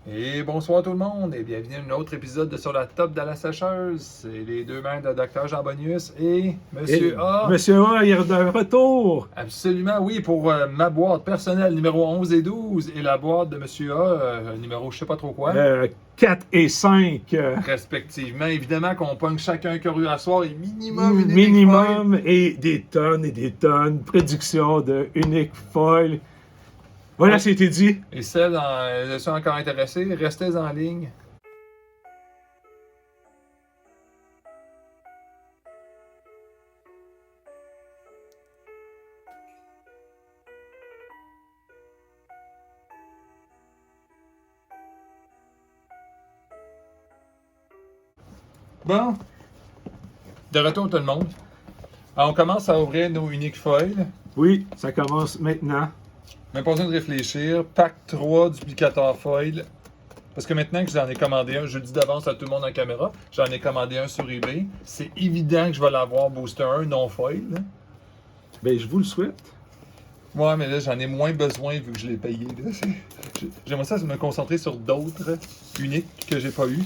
Et bonsoir tout le monde et bienvenue à un autre épisode de Sur la top de la sécheuse. C'est les deux mains de Dr Jean Bonius et Monsieur A. Monsieur A, il est de retour. Absolument, oui, pour ma boîte personnelle numéro 11 et 12 et la boîte de Monsieur A, numéro je sais pas trop quoi. 4 et 5. Respectivement. Évidemment qu'on pogne chacun curieux à soir et minimum une Minimum et des tonnes. Prédiction de Unique Foil. Voilà, c'était dit. Et celles sont encore intéressées, restez en ligne. Bon, de retour tout le monde. Alors, on commence à ouvrir nos uniques foils. Oui, ça commence maintenant. Mais pas besoin de réfléchir. Pack 3 duplicateur foil. Parce que maintenant que j'en ai commandé un, je le dis d'avance à tout le monde en caméra, j'en ai commandé un sur eBay. C'est évident que je vais l'avoir booster 1 non foil. Là. Ben, je vous le souhaite. Ouais, mais là, j'en ai moins besoin vu que je l'ai payé. J'aimerais ça me concentrer sur d'autres uniques que j'ai pas eu.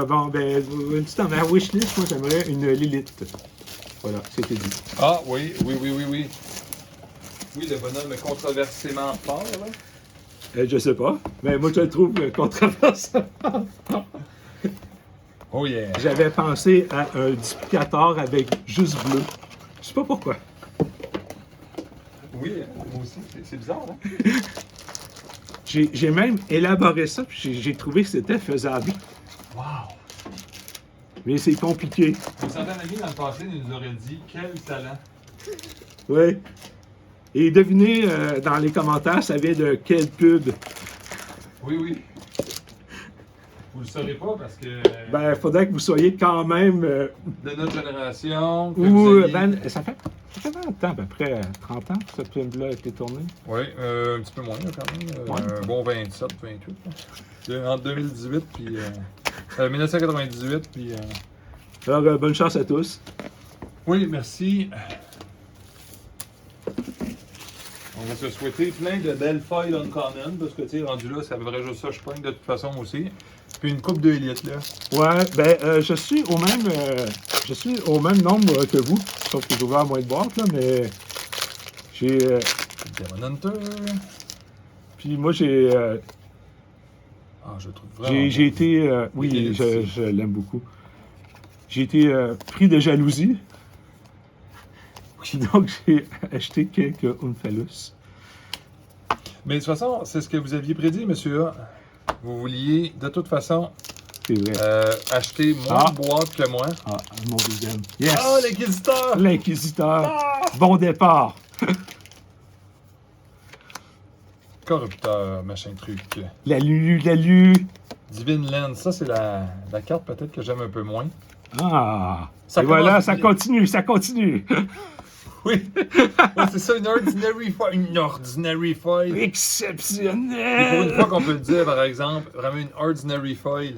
Bon, ben, une petite en ma wishlist, moi, j'aimerais une Lilith. Voilà, c'était dit. Ah, oui. Oui, le bonhomme est controversément fort, là. Je sais pas, mais moi, je le trouve controversé. Oh yeah. J'avais pensé à un duplicateur avec juste bleu. Je sais pas pourquoi. Oui, moi aussi, c'est bizarre, hein? J'ai même élaboré ça, puis j'ai trouvé que c'était faisable. Wow! Mais c'est compliqué. Un certain ami dans le passé nous aurait dit quel talent. Oui. Et devinez dans les commentaires, ça vient de quelle pub? Oui. Vous le saurez pas parce que. Ben, il faudrait que vous soyez quand même. De notre génération. que Ou. vous ayez- Ben, ça fait longtemps, à peu près 30 ans que cette pub-là a été tournée. Oui, un petit peu moins là, quand même. Ouais. Un bon 27, 28. Là. Entre 2018 puis. 1998 puis. Alors, bonne chance à tous. Oui, merci. On va se souhaiter plein de belles feuilles uncommon parce que, tu sais, rendu là, ça devrait juste ça, je pogne de toute façon aussi. Puis une coupe de élite, là. Ouais, ben, je suis au même nombre que vous, sauf que j'ai ouvert moins de boîtes, là, mais j'ai. Demon Hunter. Puis moi, j'ai. Ah, je le trouve vraiment. J'ai été. Oui, Oui, c'est- je l'aime beaucoup. J'ai été pris de jalousie. Donc, j'ai acheté quelques Omphalus. Mais de toute façon, c'est ce que vous aviez prédit, monsieur A. Vous vouliez, de toute façon, C'est vrai. acheter moins de boîtes que moi. Ah, mon deuxième. Yes! Ah, l'inquisiteur! L'Inquisiteur. Ah! Bon départ. Corrupteur, machin truc. La lu. Divine Lens, ça c'est la carte peut-être que j'aime un peu moins. Ah! Ça Et voilà, commence ça bien. continue. Oui, ouais, c'est ça, une ordinary foil. Une ordinary foil. Et pour une Exceptionnel! fois qu'on peut le dire, par exemple, vraiment une ordinary foil.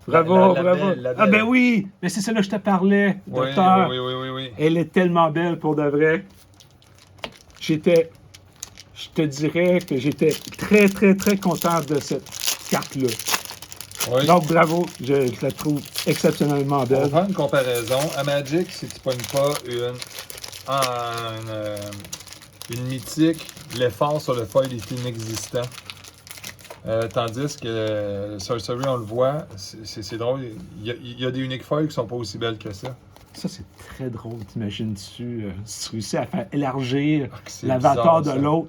Bravo, La bravo. belle, la Ah belle. ben oui! Mais c'est celle-là que je te parlais, Oui, docteur. oui. Elle est tellement belle pour de vrai. Je te dirais que j'étais très content de cette carte-là. Oui. Donc bravo, je la trouve exceptionnellement On va belle. faire une comparaison. À Magic, si tu pognes pas une mythique, l'effort sur le foil est inexistant. Tandis que Sorcery, on le voit, c'est drôle. Il y a des uniques foils qui sont pas aussi belles que ça. Ça, c'est très drôle, t'imagines-tu, si tu réussis à faire élargir Ah, que c'est l'avatar bizarre, de ça. l'autre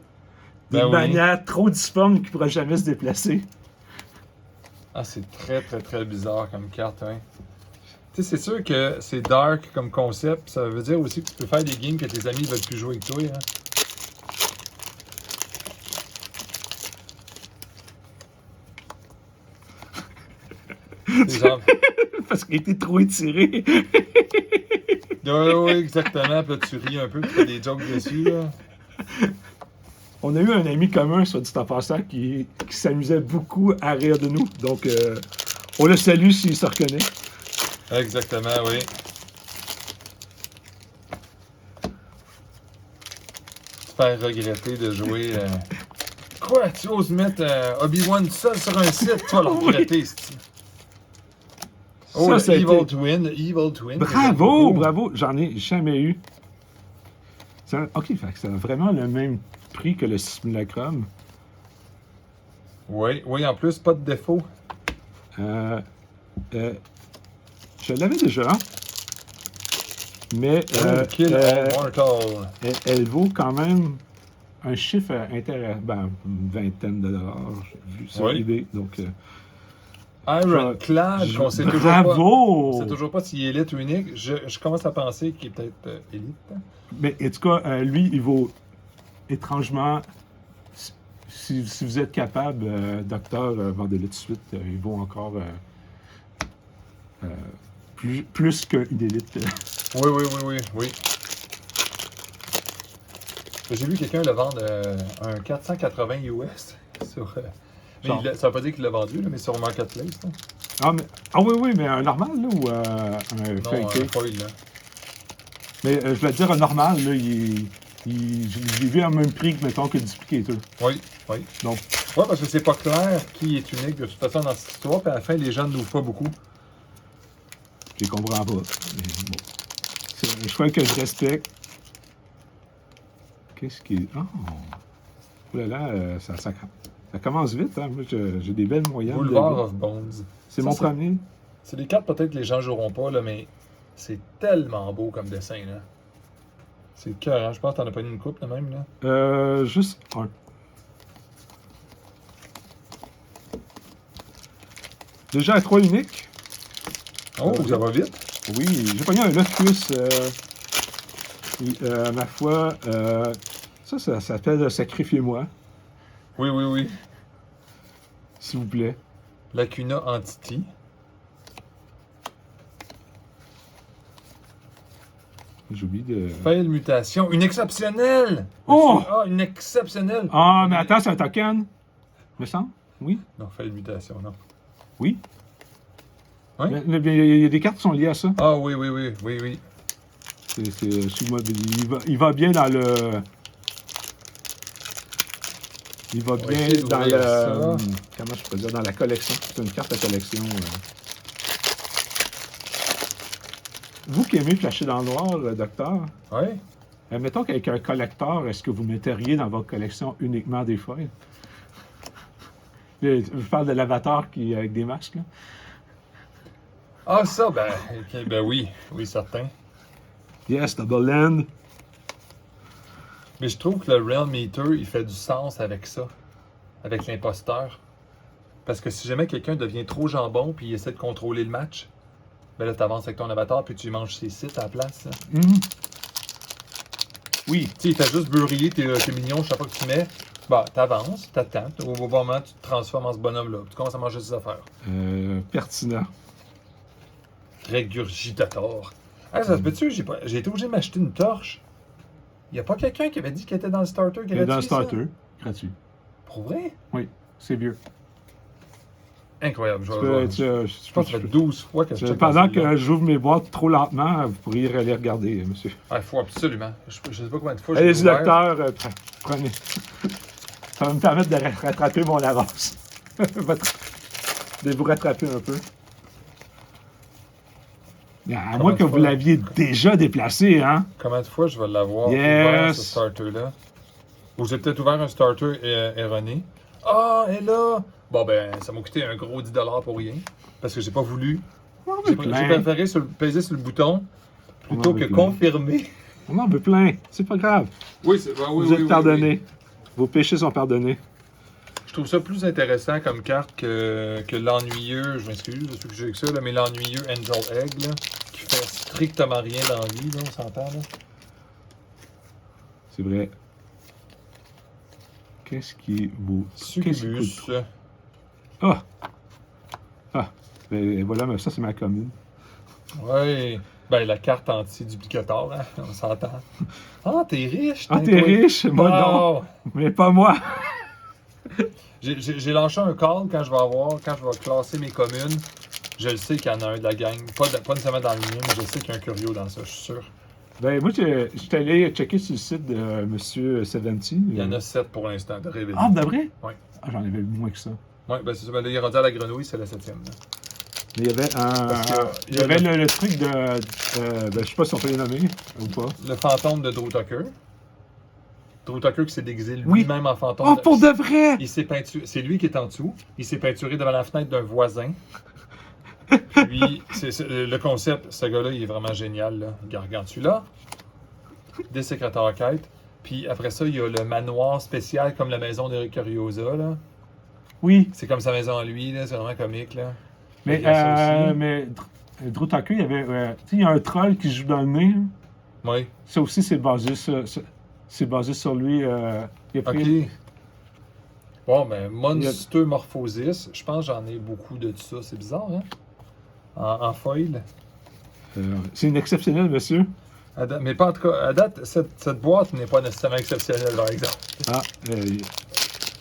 Ben d'une oui. manière trop difforme qu'il ne pourra jamais se déplacer. Ah, c'est très bizarre comme carte, hein. Tu sais, c'est sûr que c'est dark comme concept. Ça veut dire aussi que tu peux faire des games que tes amis veulent plus jouer avec toi, hein. C'est genre... Parce qu'il était trop étiré. Oui, exactement. Puis là, tu ris un peu, tu fais des jokes dessus, là. On a eu un ami commun, soit dit en passant, qui s'amusait beaucoup à rire de nous. Donc, on le salue s'il se reconnaît. Exactement, oui. Faire regretter de jouer Quoi? Tu oses mettre Obi-Wan seul sur un site? Tu vas le regretter, c'est-tu. Oh, Ça, le ça a Evil été- Twin, le Evil Twin. que j'aime Bravo, beaucoup. bravo. J'en ai jamais eu. OK, fait que c'est vraiment le même prix que le simulacrum. Oui, oui, en plus, pas de défaut. Euh, euh, je l'avais déjà. Mais Kill All Mortal. elle vaut quand même un chiffre intéressant. Ben, une vingtaine de dollars. J'ai vu sur Oui. eBay. Donc, Ironclad, qu'on sait toujours pas. Bravo! On sait toujours pas s'il est élite ou unique. Je commence à penser qu'il est peut-être élite. Mais en tout cas, lui, il vaut étrangement. Si vous êtes capable, docteur, vendez-le tout de suite. Il vaut encore plus qu'une élite. Oui, oui, oui, oui, oui. J'ai vu quelqu'un le vendre un 480 US sur. Mais Genre. ça veut pas dire qu'il l'a vendu, là, mais sur Marketplace. Là. Oui, oui, mais un normal, là, ou un Non, fake? un foil, là. Mais je vais te dire, un normal, là, j'ai vu à même prix que, mettons, que le duplicator. Oui, oui. Donc, Oui, parce que c'est pas clair qui est unique de toute façon dans cette histoire, puis à la fin, les gens ne l'ouvrent pas beaucoup. je les comprends pas. Mais bon. C'est un choix que je respecte. Qu'est-ce qui... Oh! Oh là là, ça commence vite, hein. Moi, j'ai des belles moyennes. Boulevard of Bones. C'est Ça, mon premier. C'est des cartes peut-être que les gens joueront pas, là, mais c'est tellement beau comme dessin, là. C'est cœur, hein? Je pense que t'en as pas une coupe, de même, là. Juste un. Déjà à 3 uniques. Oh, ça va vite. Oui, j'ai pogné un Loftus. Ma foi, ça s'appelle Sacrifiez-moi, Oui, oui, oui. s'il vous plaît. Lacuna Entity. J'ai oublié de... Fail mutation. Une exceptionnelle! Oh! Ah, une exceptionnelle! Ah, mais attends, c'est un token. Me semble? Oui? Non, fail mutation, non. Oui? Oui? Mais il y a des cartes qui sont liées à ça. Ah oui, oui, oui, oui, oui. Excuse-moi, il va bien dans le... Il va On va bien essayer dans d'ouvrir le... ça. Comment je peux dire? Dans la collection. C'est une carte de collection. Vous qui aimez flasher dans le noir, docteur, Oui? mettons qu'avec un collector, est-ce que vous metteriez dans votre collection uniquement des foils? Je parle de l'avatar qui avec des masques, là. Ah, ça, ben, ok, ben oui, oui, certain. Yes, double land. Mais je trouve que le Realm Meter, il fait du sens avec ça, avec l'imposteur. Parce que si jamais quelqu'un devient trop jambon puis il essaie de contrôler le match, ben là, t'avances avec ton avatar puis tu manges ses sites à la place. Là. Mhm. Oui. Tu sais, il fait juste brûler tes mignons chaque fois que tu mets. Bah, t'avances, t'attends, au moment tu te transformes en ce bonhomme-là. Tu commences à manger ses affaires. Pertinent. Régurgitator. Ah, ça se peut-tu? J'ai été obligé de m'acheter une torche. Y a pas quelqu'un qui avait dit qu'il était dans le starter gratuit? Dans le ça? starter, gratuit. Pour vrai? Oui, c'est vieux. Incroyable. Je pense pense que ça fait 12 fois que je check pendant dans celui-là. que j'ouvre mes boîtes trop lentement, vous pourriez aller regarder, monsieur. Ah, il faut absolument. Je sais pas combien de fois Allez-y, ouvert. docteur, prenez. Ça va me permettre de rattraper mon avance. De vous rattraper un peu. À moins que vous l'aviez déjà déplacé, hein? Combien de fois je vais l'avoir Yes. ouvert, ce starter-là? Ou j'ai peut-être ouvert un starter erroné. Ah, et là! Bon, ben, ça m'a coûté un gros 10$ pour rien. Parce que j'ai pas voulu. J'ai préféré peser sur le bouton plutôt que confirmer. On en veut plein. C'est pas grave. Oui, Vous êtes pardonnés. Vos péchés sont pardonnés. Je trouve ça plus intéressant comme carte que l'ennuyeux, je m'excuse, je suis que j'ai que ça, là, mais l'ennuyeux Angel Egg, là, qui fait strictement rien dans la vie, là, on s'entend, là. C'est vrai. Qu'est-ce qui vous... Succubus. Ah! Ah! Ben, voilà, mais ça, c'est ma commune. Oui. Ben, la carte anti-duplicator, hein, on s'entend. Ah, t'es riche! Ah, t'es riche? Moi, non. Mais pas moi. J'ai lancé un call quand je vais classer mes communes. Je le sais qu'il y en a un de la gang. Pas nécessairement dans le mien, mais je sais qu'il y a un curieux dans ça, je suis sûr. Ben, moi, j'étais allé checker sur le site de M. Sedenti. Il y en a 7 pour l'instant de révélés. Ah, de vrai? Oui. Ah, j'en avais moins que ça. Oui, ben c'est ça. Ben là, il est rendu à la grenouille, c'est la 7e. Là. Mais il y avait Parce il y avait le truc de. Ben, je sais pas si on peut les nommer ou pas. Le fantôme de Drew Tucker. Drew Tucker qui s'est déguisé Oui. lui-même en fantôme. Oh, pour de vrai! Il s'est peinturé. C'est lui qui est en dessous. Il s'est peinturé devant la fenêtre d'un voisin. Puis, le concept, ce gars-là, il est vraiment génial. Là. Regarde là. Des secrétaires à quête. Puis après ça, il y a le manoir spécial comme la maison d'Eric Curiosa. Là. Oui. C'est comme sa maison à lui. Là. C'est vraiment comique. Là. Mais, Il y a ça aussi. Drew Tucker, il y avait. Tu sais, il y a un troll qui joue dans le nez. Hein. Oui. Ça aussi, c'est basé sur lui. Il a OK. pris- Bon, ben, Monster Morphosis. Je pense que j'en ai beaucoup de ça. C'est bizarre, hein? En foil. c'est une exceptionnelle, monsieur. Mais pas en tout cas, à date, cette boîte n'est pas nécessairement exceptionnelle, par exemple. Ah,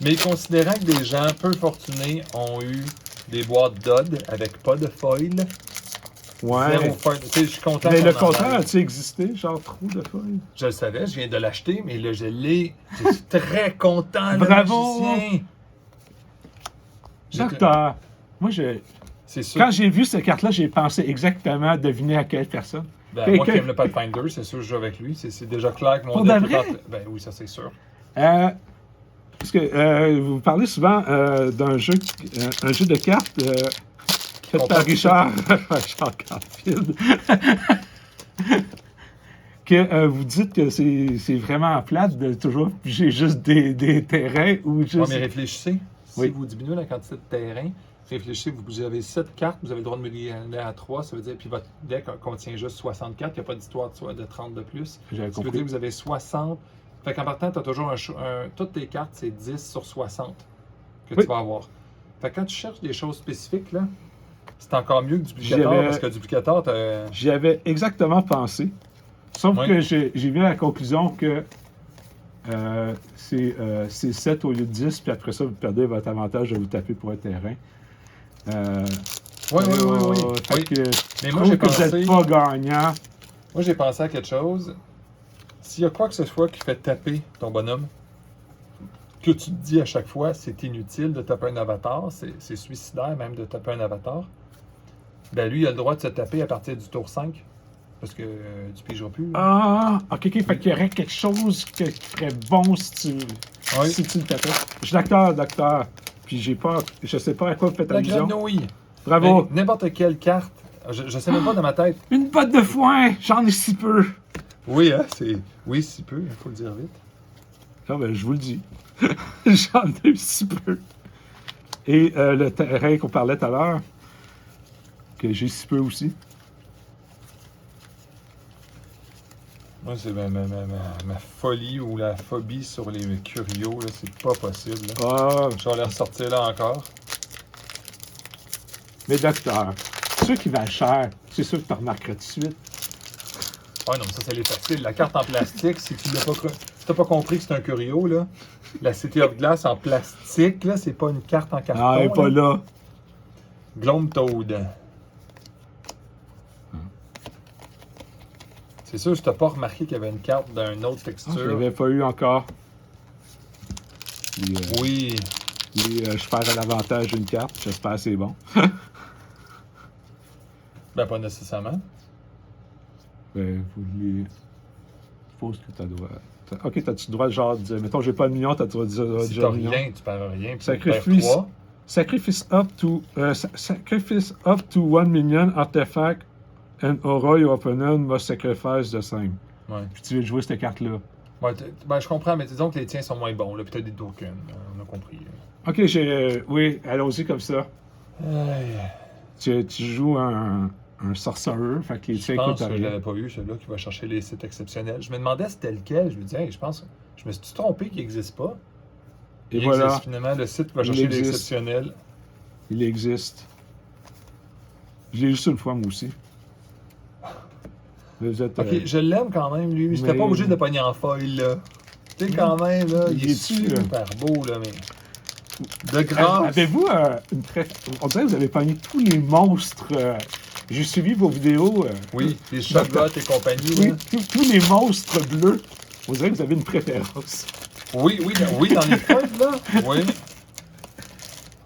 Mais considérant que des gens peu fortunés ont eu des boîtes Dodd avec pas de foil, ouais. zéro foil. Tu sais, je suis content. Mais qu'on le en contraire, parle. a-t-il existé? Genre trop de feuilles? Je le savais, je viens de l'acheter, mais là, je l'ai. Je suis très content, le Bravo! magicien. Docteur, moi, C'est sûr. quand j'ai vu cette carte-là, j'ai pensé exactement à deviner à quelle personne. Ben, moi qui aime le Pathfinder, c'est sûr que je joue avec lui. C'est déjà clair que mon Pour deck de est vrai? Ben oui, ça c'est sûr. Parce que vous parlez souvent d'un jeu, un jeu de cartes fait par Richard Garfield. Que vous dites que c'est vraiment plate de toujours piger juste des terrains ou juste. Ouais, mais réfléchissez. Si Oui. vous diminuez la quantité de terrain, réfléchissez, vous avez 7 cartes, vous avez le droit de multiplier à 3, ça veut dire, puis votre deck contient juste 64, il n'y a pas d'histoire de 30 de plus. J'avais Ça veut compris. dire que vous avez 60. Fait qu'en partant, tu as toujours toutes tes cartes, c'est 10 sur 60 que Oui. tu vas avoir. Fait que quand tu cherches des choses spécifiques, là, c'est encore mieux que duplicateur, J'avais- parce que duplicateur, t'as... J'y avais exactement pensé. Sauf Oui. que j'ai vu à la conclusion que c'est 7 au lieu de 10, puis après ça, vous perdez votre avantage de vous taper pour un terrain. Oui. Fait Oui. que Mais je moi, trouve j'ai que vous pensé... n'êtes pas gagnant. Moi, j'ai pensé à quelque chose. S'il y a quoi que ce soit qui fait taper ton bonhomme, que tu te dis à chaque fois, c'est inutile de taper un avatar, c'est suicidaire même de taper un avatar, ben lui, il a le droit de se taper à partir du tour 5, parce que tu pigeras plus. Ah, ok, fait qu'il y aurait quelque chose qui ferait bon si Oui. tu le tapais. Je suis docteur. Puis je sais pas à quoi vous faites La allusion. grenouille. Bravo. Ben, n'importe quelle carte. Je sais même pas dans ma tête. Une botte de foin, j'en ai si peu. Oui, hein, c'est... Oui, si peu, il faut le dire vite. Ah ben, je vous le dis. J'en ai si peu. Et le terrain qu'on parlait tout à l'heure, que j'ai si peu aussi. Moi, c'est ma folie ou la phobie sur les curios, là, c'est pas possible. Là. Ah, Je vais les ressortir là encore. mais docteur, ceux qui valent cher, c'est sûr que tu remarqueras tout de suite. Ouais, non, mais ça, c'est les faciles. La carte en plastique, si tu n'as pas compris que c'est un curio, là, la City of Glass en plastique, là, c'est pas une carte en carton. Ah, elle est pas là. Glome Toad. C'est sûr, je t'ai pas remarqué qu'il y avait une carte d'une autre Je texture. l'avais pas eu encore. Puis, Oui. je perds à l'avantage d'une carte, j'espère que c'est bon. Ben, pas nécessairement. Vous les... Je suppose que tu as le droit. Ok, t'as-tu le droit, genre, de dire, mettons, j'ai pas le million, t'as le droit de dire, Si dire t'as le million. rien, tu perds rien. Puis Sacrifice. tu perds 3. Sacrifice up to 1 million artifact and aura your opponent must sacrifice the same. Ouais. Puis tu veux jouer cette carte-là. Ouais, ben, je comprends, mais disons que les tiens sont moins bons. Là, puis t'as des tokens. On a compris. Ok, oui, allons-y comme ça. Tu joues un sorcerer, fait que les Je tiens pense coûtent que je rien. l'avais pas eu, celui-là, qui va chercher les sites exceptionnels. Je me demandais c'était lequel. Je me disais, hey, je me suis trompé qu'il n'existe pas. Et Il voilà, existe finalement le site qui va Il chercher les existe. exceptionnels. il existe. Je l'ai juste une fois, moi aussi. Mais vous êtes... Ok, je l'aime quand même, lui. J'étais mais- pas obligé de pogner en foil, là. Tu sais, quand même, là, il Il est est dessus, là. super beau, là, mais. De grâce. Avez-vous une très... On dirait que vous avez pogné tous les monstres J'ai suivi vos vidéos. Oui, les Shogot et compagnie. Oui, Là. tous les monstres bleus. On dirait que vous avez une préférence. Oui, dans les feuilles, là. Oui.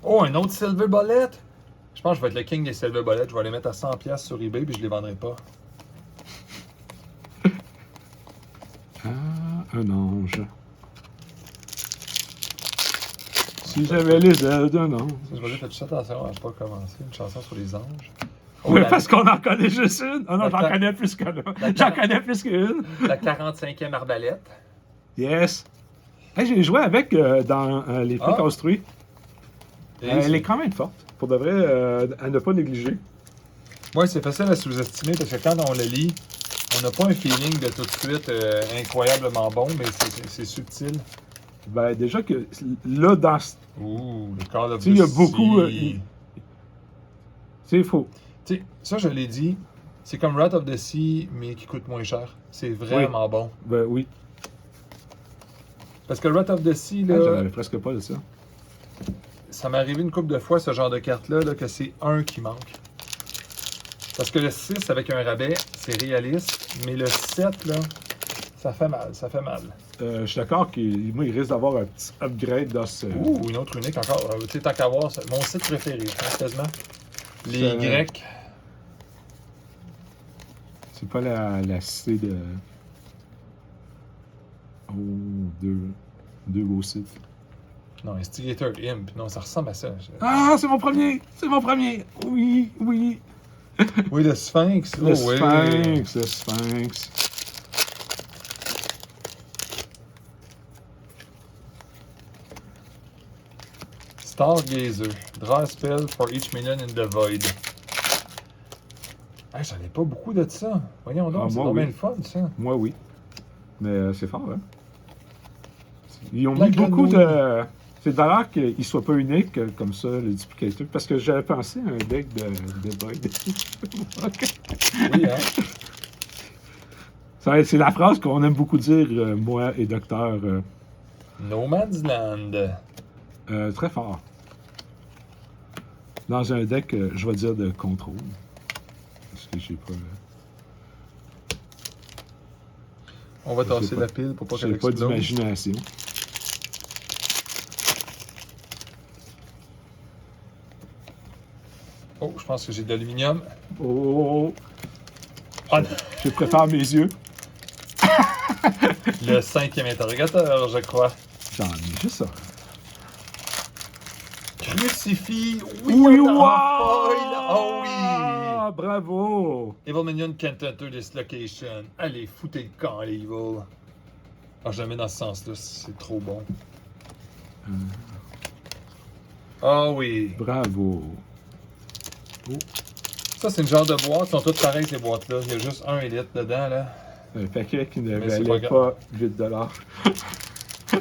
Oh, un autre Silver Bullet. Je pense que je vais être le king des Silver Bullets. Je vais les mettre à 100$ sur eBay puis je les vendrai pas. Ah, un ange. Si j'avais les ailes d'un ange. Je vais dire, fais-tu attention à pas commencer une chanson sur les anges? Oh, Oui, parce qu'on en connaît juste une. Ah non, j'en La- connais plus qu'une. La- J'en connais plus qu'une. La 45e arbalète. Yes. Hey, j'ai joué avec dans les prix Ah. construits. Et Elle est quand même forte. Pour de vrai, à ne pas négliger. ouais, c'est facile à sous-estimer parce que quand on le lit, on n'a pas un feeling de tout de suite incroyablement bon, mais c'est subtil. Ben, déjà que là, dans. Ouh, le Call of Tu sais, il y a Duty. beaucoup, C'est faux. Tu sais, ça, je l'ai dit, c'est comme Wrath of the Sea, mais qui coûte moins cher. C'est vraiment bon. Ben oui. Parce que Wrath of the Sea, Ah, là, j'avais presque pas de ça. ça m'est arrivé une couple de fois, ce genre de carte-là, là, que c'est un qui manque. Parce que le 6, avec un rabais, c'est réaliste, mais le 7, là, ça fait mal, ça fait mal. Je suis d'accord qu'il moi, il risque d'avoir un petit upgrade dans ce. Ouh, une autre unique encore. Tu sais, tant qu'à voir, c'est mon site préféré, hein, quasiment. Les Ça- Grecs. C'est pas la cité de. Oh, deux beaux sites. Non, Instigator Imp. Non, ça ressemble à ça. Ah, c'est mon premier! C'est mon premier! Oui, oui. Oui, le Sphinx. Le oh, oui. Sphinx, le Sphinx. Stargazer. Draw a spell for each minion in the void. Hey, j'en ai pas beaucoup de ça. Voyons donc, Ah, c'est moi, vraiment oui. le fun, ça. Moi, oui. Mais c'est fort, hein? Ils ont La mis beaucoup grenouille. de. C'est d'ailleurs qu'ils ne soient pas uniques comme ça, les duplicateurs, parce que j'avais pensé à un deck de Void. Oui, hein? C'est la phrase qu'on aime beaucoup dire, moi et Docteur. No Man's Land. Très fort. Dans un deck, je vais dire de contrôle. Parce que j'ai pas. On va J'ai tasser pas- la pile pour pas qu'elle J'ai pas explose. d'imagination. Oh, je pense que j'ai de l'aluminium. Oh, Ah, je préfère mes yeux. le 5e interrogateur, je crois. J'en ai juste ça. Crucifix. Oui, on wow! en foil. Oh oui. Ah, bravo! Evil Minion can't enter this location. Allez, foutez le camp, les Evil. Ah, je le mets dans ce sens-là, c'est trop bon. Ah oui. Bravo. Ça, c'est une genre de boîte. Ils sont toutes pareilles, ces boîtes-là. Il y a juste un élite dedans, là. Un paquet qui ne Mais c'est valait pas pas 8$.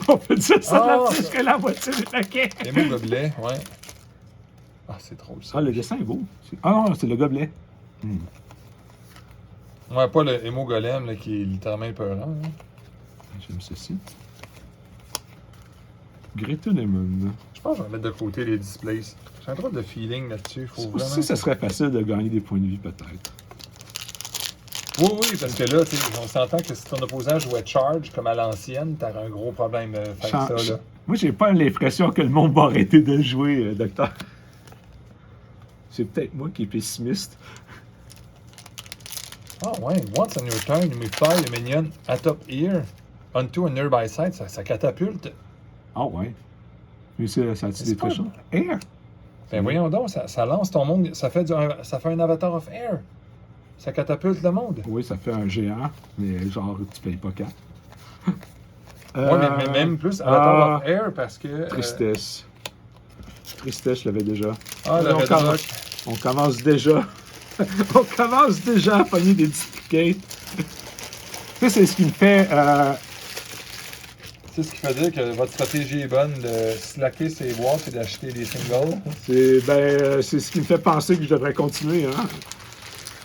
On peut dire ça Ah, là-dessus ça- que la moitié du paquet. Les mots gobelets, ouais. Ah, c'est trop ça. Ah, le dessin est beau. Ah non, c'est le gobelet. Ouais, pas le Emo Golem, là, qui est littéralement épeurant. Hein. J'aime ceci. Greta Lemon. Je pense que je vais mettre de côté les displays. J'ai un drôle de feeling là-dessus. Faut vraiment... Aussi, ça serait facile de gagner des points de vie, peut-être. Oui, parce que là, tu sais, on s'entend que si ton opposant jouait Charge comme à l'ancienne, t'aurais un gros problème de faire ça, là. Moi, j'ai pas l'impression que le monde va arrêter de jouer, docteur. C'est peut-être moi qui est pessimiste. Ah ouais, once on your turn, you may fly a minion atop here onto a nearby site. Ça catapulte. Ah ouais. Mais ça a-tu C'est des pas- trucs? Air! Ben voyons donc, ça lance ton monde, ça fait un avatar of air. Ça catapulte le monde. Oui, ça fait un géant, mais genre, tu payes pas 4. Ouais, mais même plus avatar of air parce que... Tristesse. Tristesse, je l'avais déjà. Ah, le on, Red commence, Rock. on commence déjà. On commence déjà à pogner des duplicates. Ça, c'est ce qui me fait. C'est ce qui fait dire que votre stratégie est bonne de slacker ses boîtes et d'acheter des singles. C'est ce qui me fait penser que je devrais continuer. Hein?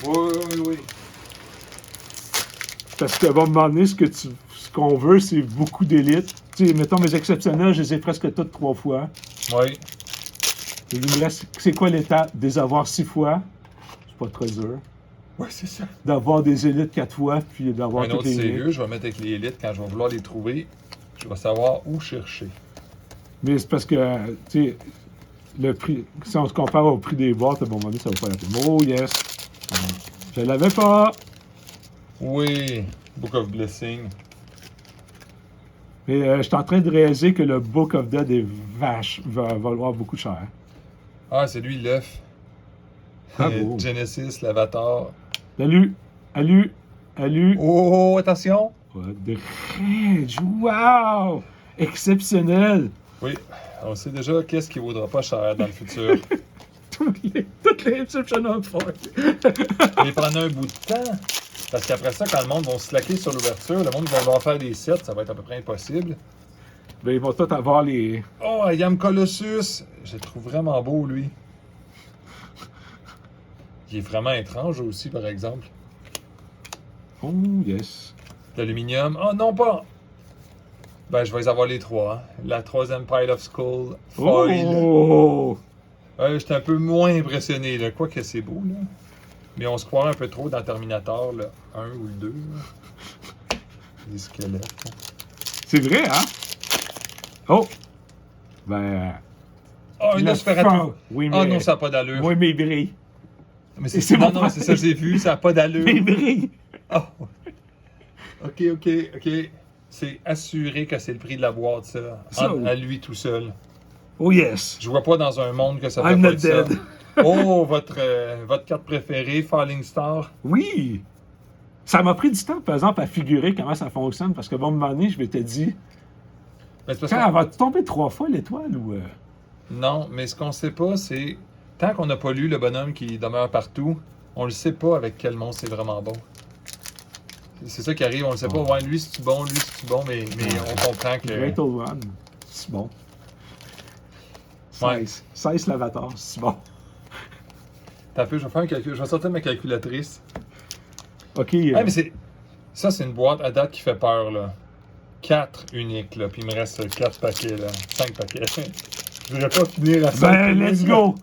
Oui. Parce qu'à un moment donné, ce qu'on veut, c'est beaucoup d'élites. Tu sais, mettons mes exceptionnels, je les ai presque toutes 3 fois. Oui. Et il me reste, c'est quoi l'état? Des avoir 6 fois. C'est pas très dur. Ouais, c'est ça. D'avoir des élites 4 fois, puis d'avoir Un toutes autre les sérieux, uniques. je vais mettre avec les élites quand je vais vouloir les trouver. Je vais savoir où chercher. Mais c'est parce que, tu sais, le prix, si on se compare au prix des boîtes, à un moment donné, ça vaut pas la peine. Oh yes! Je l'avais pas! Oui, Book of Blessing. Mais je suis en train de réaliser que le Book of Dead est va valoir beaucoup cher. Ah, c'est lui l'œuf. Bravo. Genesis, l'Avatar. Salut! Salut! Salut! Oh, attention! What the Reg! Wow! Exceptionnel! Oui, on sait déjà qu'est-ce qui vaudra pas cher dans le futur. Toutes les Exceptional Foil! Mais prendre un bout de temps. Parce qu'après ça, quand le monde va se slacker sur l'ouverture, le monde va vouloir faire des sets, ça va être à peu près impossible. Ben, ils vont tous avoir les. Oh, Ayam Colossus! Je le trouve vraiment beau, lui. Il est vraiment étrange aussi, par exemple. Oh, yes. L'aluminium. Oh, non pas! Ben, je vais les avoir les trois. Hein. La troisième Pile of Skull foil. Oh! J'étais un peu moins impressionné, là. Quoique c'est beau, là. Mais on se croirait un peu trop dans Terminator, le 1 ou le 2. Là. Les squelettes. C'est vrai, hein? Oh! Ben. Oh, un le Nosferatu! fun. Oui, mais. Oh non, ça n'a pas d'allure. Moi, mes brilles. Mais c'est non, mon non, c'est ça, j'ai vu, ça n'a pas d'allure. Mes brilles! Oh. OK. C'est assuré que c'est le prix de la boîte, ça. Ça, oui. À lui tout seul. Oh, yes! Je vois pas dans un monde que ça peut I'm pas not être ça. dead. Oh, votre carte préférée, Falling Star. Oui! Ça m'a pris du temps, par exemple, à figurer comment ça fonctionne, parce que bon, à un moment donné, je m'étais dit, Mais c'est parce quand que- elle va tomber 3 fois l'étoile ou. Non, mais ce qu'on sait pas, c'est... Tant qu'on n'a pas lu le bonhomme qui demeure partout, on le sait pas avec quel monstre c'est vraiment bon. C'est ça qui arrive, on le sait pas. Ouais, lui c'est-tu bon, lui c'est-tu bon, mais on comprend que... Great Old Run, c'est bon. 16. Ouais. 16 l'avatar, c'est bon. T'as un peu, je vais faire un calcul. Je vais sortir ma calculatrice. Ok. Mais c'est... Ça, c'est une boîte à date qui fait peur, là. 4 uniques, là. Puis il me reste 4 paquets, là. 5 paquets. Je voudrais pas finir à 5. Ben, let's go!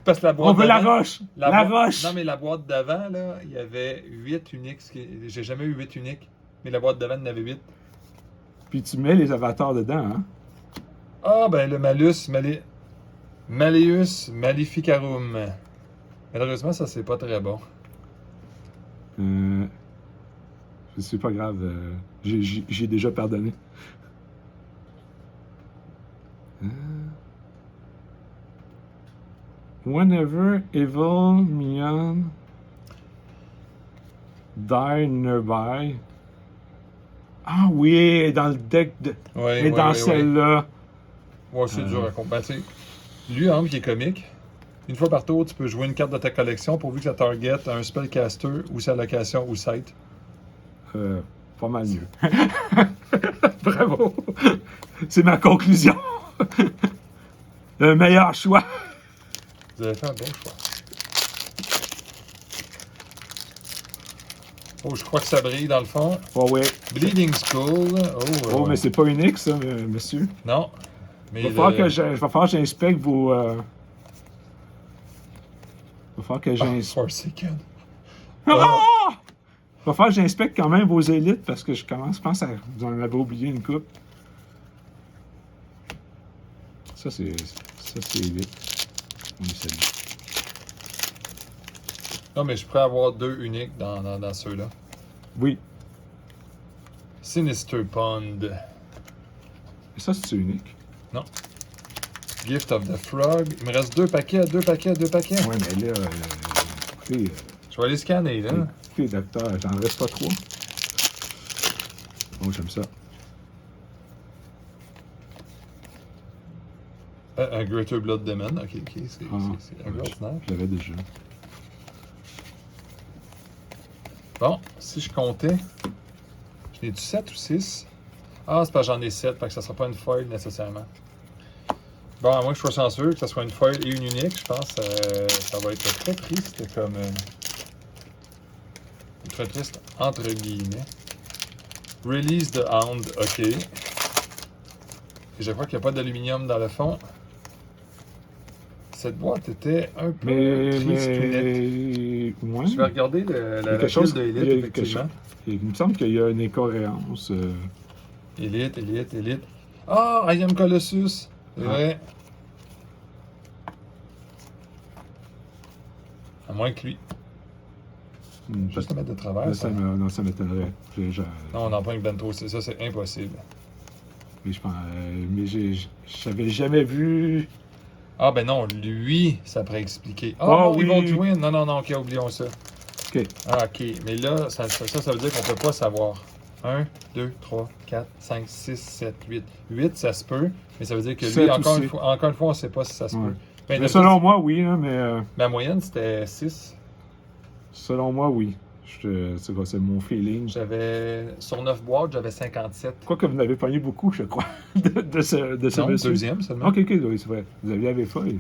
Parce que la boîte On veut la d'avant- roche! La roche! Non, mais la boîte d'avant, là, il y avait 8 uniques. J'ai jamais eu 8 uniques. Mais la boîte d'avant, il y en avait 8. Puis tu mets les avatars dedans, hein? Ah, ben, le Malleus Maleficarum. Malheureusement, ça, c'est pas très bon. C'est pas grave. J'ai déjà pardonné. Whenever evil minion die nearby. Ah oui, dans le deck de. Ouais, Et dans celle-là. Ouais, c'est dur à comprendre. Ben, lui, hein, qui est comique. Une fois par tour, tu peux jouer une carte de ta collection pourvu que ça target un spellcaster ou sa location ou site. Pas mal mieux. Bravo. C'est ma conclusion. Le meilleur choix. Vous avez fait un bon choix. Oh, je crois que ça brille dans le fond. Oh ouais. Bleeding Skull. Oh, mais c'est pas unique, ça, monsieur. Non. Mais Il va falloir que j'inspecte vos. Il va falloir que j'inspecte. Forsaken. Ah! Il va falloir que j'inspecte quand même vos élites parce que je pense à. Vous en avez oublié une coupe. Ça, c'est 8. On est salut. Non, mais je pourrais avoir 2 uniques dans ceux-là. Oui. Sinister Pond. Mais ça, c'est unique. Non. Gift of the Frog. Il me reste 2 paquets. Ouais, mais là. Écoutez, Je vais aller scanner, là. écoutez, docteur, j'en reste pas 3. Oh, j'aime ça. Un Greater Blood Demon. Ok, c'est un gros snack. Je l'avais déjà. Bon, si je comptais, j'en ai du 7 ou 6? Ah, c'est parce que j'en ai 7, fait que ça sera pas une foil nécessairement. Bon, à moins que je sois chanceux, que ça soit une foil et une unique, je pense que ça va être très triste comme... très triste, entre guillemets. Release the Hound, ok. Et je crois qu'il n'y a pas d'aluminium dans le fond. cette boîte était un peu Mais. tristounette. Ouais. Je vais regarder Il y a la quelque pile chose. de Il y Elite, a quelque effectivement. chose. Il me semble qu'il y a une incohérence. Elite. Ah, I Am Colossus. C'est Ah. vrai. À moins que lui. Juste le mettre de travers. Là, Ça. non, ça m'étonnerait. Non, on emprunte ben trop. Ça, c'est impossible. Mais je pense. Mais j'avais jamais vu. Ah, ben non, lui, ça pourrait expliquer. Ah, Ah, non, oui. ils vont twin. Non, ok, oublions ça. Ok. Ah, ok. Mais là, ça veut dire qu'on peut pas savoir. 1, 2, 3, 4, 5, 6, 7, 8. 8, ça se peut. Mais ça veut dire que lui, 7 encore aussi. une fois, on ne sait pas si ça se Ouais. peut. Mais Ben, selon moi, oui, hein, mais. ma moyenne, c'était 6. Selon moi, oui. C'est quoi, c'est mon feeling. J'avais, sur 9 boîtes, j'avais 57. Quoique vous n'avez pogné beaucoup, je crois, de ce Non, monsieur. deuxième seulement. Ok, oui, c'est vrai. Vous aviez les feuilles.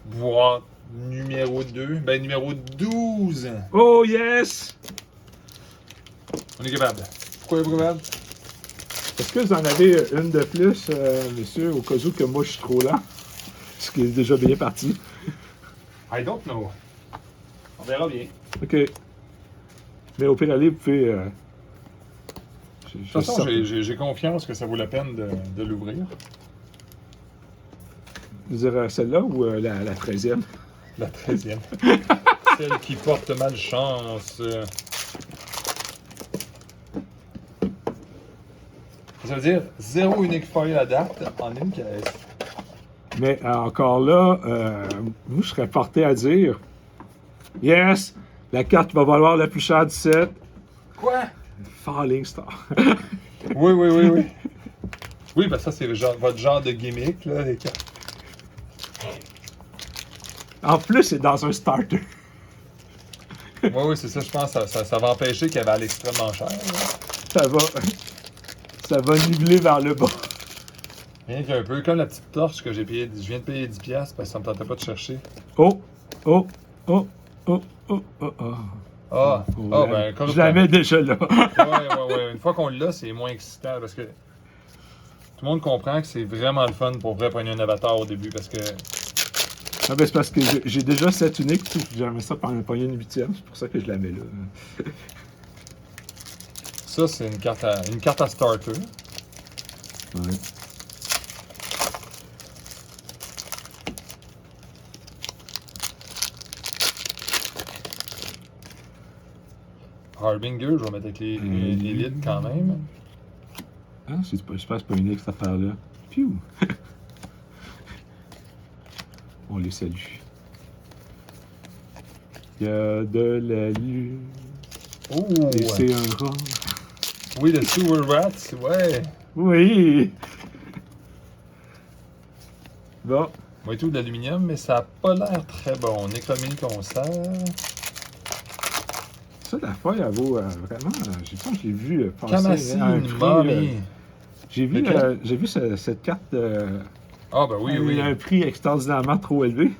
Boîte numéro 2. Ben, numéro 12. Oh, yes! On est capable. Pourquoi on est capable? Est-ce que vous en avez une de plus, monsieur, au cas où que moi je suis trop lent? Ce qui est déjà bien parti. I don't know. On verra bien. Ok. Mais au pire aller, vous pouvez. De toute façon, j'ai confiance que ça vaut la peine de l'ouvrir. Vous dire celle-là ou la 13e? La 13e. Celle qui porte malchance. Ça veut dire 0 unique foil à date en une caisse. Mais encore là, moi je serais porté à dire yes, la carte va valoir la plus chère du set. Quoi? Falling Star. Oui. Oui, ben ça, c'est votre genre de gimmick, là, les cartes. En plus, c'est dans un starter. Oui, c'est ça, je pense que ça va empêcher qu'elle va extrêmement cher. Là. Ça va niveler vers le bas. Rien qu'un peu, comme la petite torche que j'ai payé. Je viens de payer 10$ parce que ça me tentait pas de chercher. Oh. Ah, Oh, ben, comme je la mets déjà là. Ouais. Une fois qu'on l'a, c'est moins excitant parce que tout le monde comprend que c'est vraiment le fun pour vrai prendre un avatar au début parce que. Ah ben c'est parce que j'ai déjà cette unique, j'aimerais ça pour pogner une 8e, c'est pour ça que je la mets là. Ça, c'est une carte à starter. Ouais. Harbinger, je vais mettre avec les élites quand même. Ah, je pense que c'est pas unique cette affaire-là. Piou! On les salue. Il y a de la lune. Oh! Et c'est un rat. Oui, le Sewer Rats, ouais. Oui! Bon. Moi, tout d'aluminium, mais ça n'a pas l'air très bon. Nécromie concert. Ça, la feuille, elle vaut vraiment. J'ai pas, j'ai vu passer Camassi, un une prix, mommy. j'ai vu, Lequel? cette carte. Ah, ben oui. Un prix extraordinairement trop élevé.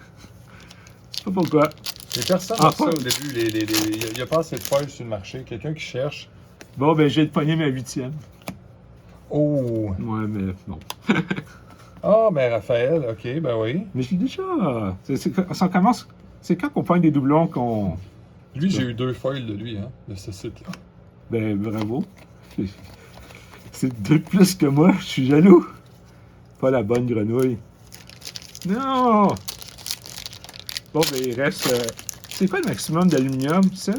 Je sais pas pourquoi. Les personnes Ah, ont ça pas- au début. Il n'y a pas assez de feuilles sur le marché. Quelqu'un qui cherche. Bon, ben, j'ai pogné ma 8e. Oh! Ouais, mais non. Ah, ben Raphaël, ok, ben oui. Mais j'ai déjà. Ça commence. C'est quand qu'on pogne des doublons qu'on. Lui, j'ai eu 2 foils de lui, hein, de ce site-là. Ben, bravo. C'est 2 de plus que moi, je suis jaloux. Pas la bonne grenouille. Non! Bon, ben, il reste. C'est quoi le maximum d'aluminium, 7?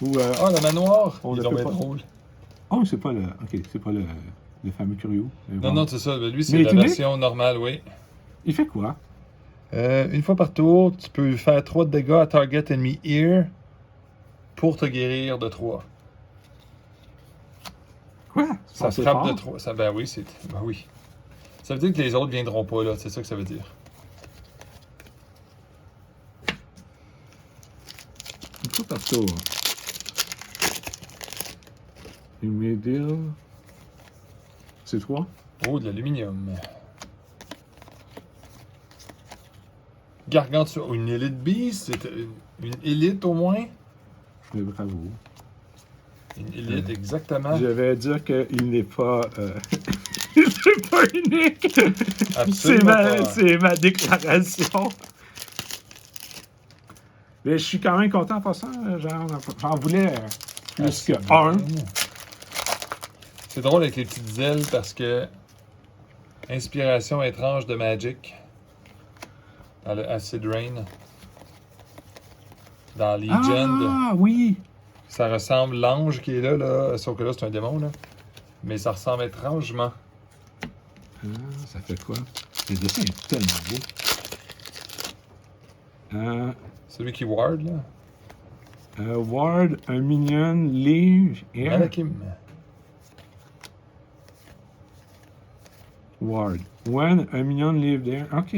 Ou. Ah, le manoir! On Il le est donc fait bien pas. drôle. Oh, c'est pas le. Ok, c'est pas le fameux curieux. Mais bon. Non, c'est ça. Lui, c'est Mais la il est version normale, oui. Il fait quoi? Une fois par tour, tu peux faire 3 de dégâts à target enemy ear pour te guérir de 3. Quoi? Ça C'est frappe fort? de 3. Ben oui. Ça veut dire que les autres viendront pas, là. C'est ça que ça veut dire. Une fois par tour. Immediate. C'est 3? Oh, de l'aluminium. Gargantua. Une élite beast, c'est une élite au moins. Mais bravo. Une élite, exactement. Je vais dire qu'il n'est pas. Il n'est pas pas unique. Absolument pas. C'est ma déclaration. Mais je suis quand même content en passant. J'en voulais plus que un. C'est drôle avec les petites ailes parce que inspiration étrange de Magic dans le Acid Rain. Dans Legend, Ah oui! ça ressemble l'ange qui est là, sauf que là c'est un démon là. Mais ça ressemble étrangement. Ah, ça fait quoi? Le dessin est tellement beau. Celui qui ward là. Ward, un minion, Liege, et Malakim. Ward. When a minion live there. OK.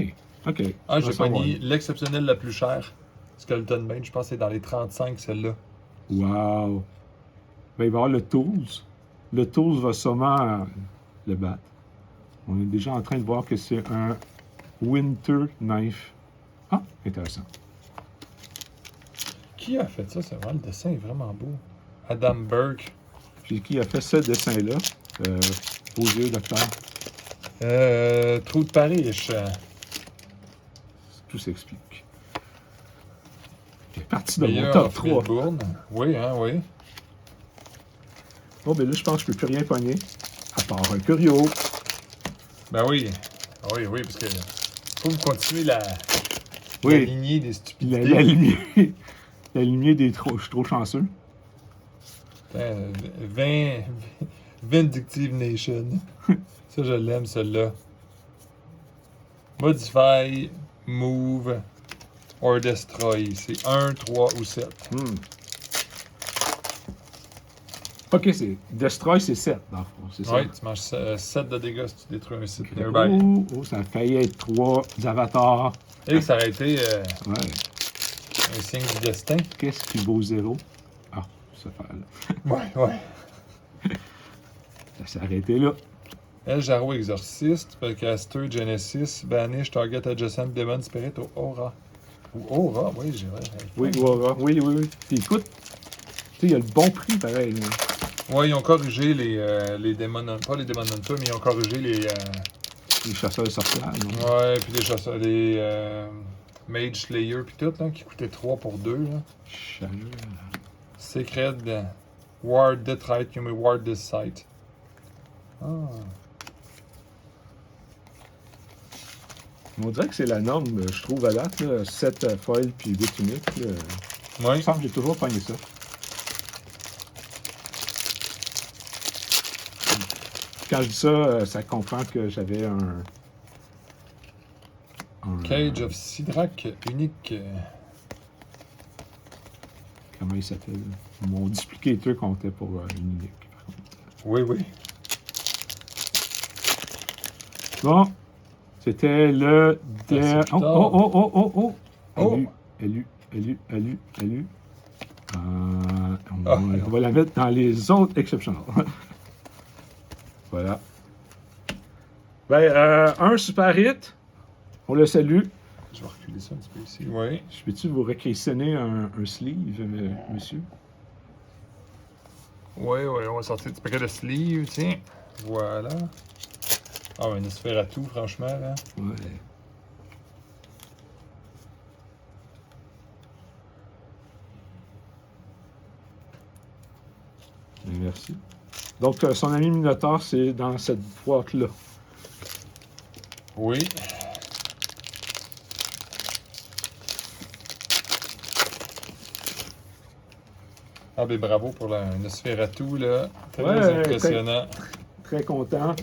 Ah, Je j'ai vais pas savoir. mis l'exceptionnel la plus chère. Skeleton Mage, je pense que c'est dans les 35 celle-là. Wow. Ben, il va y avoir le Tools. Le Tools va sûrement le battre. On est déjà en train de voir que c'est un Winter Knife. Ah, intéressant. Qui a fait ça? C'est vraiment, le dessin est vraiment beau. Adam Burke. Puis qui a fait ce dessin-là? Aux yeux, docteur. Trou de Paris. Tout s'explique. C'est parti de mon Meilleur top 3. Melbourne. Oui, hein, oui. Bon, ben là, je pense que je peux plus rien pogner. À part un Curio. Ben oui. Oui, parce que faut continuer la Oui. lignée des La stupidités. lignée. La lignée des trop. Je suis trop chanceux. Vindictive Nation. Ça, je l'aime, celle-là. Modify, Move, or Destroy. C'est 1, 3 ou 7. Ok, c'est. Destroy, c'est 7, dans le fond. C'est ça. Oui, tu manges 7 de dégâts si tu détruis un site. Everybody. Ça a failli être 3 avatars. Et ça aurait été Ouais. un signe du destin. Qu'est-ce qui vaut 0? Ah, ça fait là. Ouais. Ça s'est arrêté là. El Jarro Exorciste, Spellcaster, Genesis, Banish, Target Adjacent, Demon Spirit ou Aura. Ou Aura, oui, j'ai vrai. Oui, oui. Puis écoute, tu sais, il y a le bon prix pareil. Là. Ouais, ils ont corrigé les Demon pas les Demon Hunter, mais ils ont corrigé les. Les chasseurs de sorcières. non? Ouais, puis les chasseurs, les Mage Slayer, puis tout, là, qui coûtaient 3 pour 2. Là. Chaleur. Sacred Ward Detrite, you may ward this site. Ah. On dirait que c'est la norme, je trouve, à date. Là, 7 foils puis 8 uniques. Là. Il Oui. me semble que j'ai toujours pogné ça. Quand je dis ça, ça comprend que j'avais un Cage of Sidrak unique. Comment il s'appelle? Mon duplicateur comptait pour une unique. Oui. Bon, c'était le... Merci, Oh! Oh. Élu. On va la mettre dans les autres exceptionnels. Voilà. Ben, un super hit. On le salue. Je vais reculer ça un petit peu ici. Oui. Je peux-tu vous réquisitionner un sleeve, monsieur? Oui, on va sortir un petit paquet de sleeve, tiens. Voilà. Ah, un Nosferatu, franchement, là. Ouais. Ben, merci. Donc, son ami Minotaur, c'est dans cette boîte-là. Oui. Ah, ben bravo pour le Nosferatu, là. Très Ouais, impressionnant. Très content.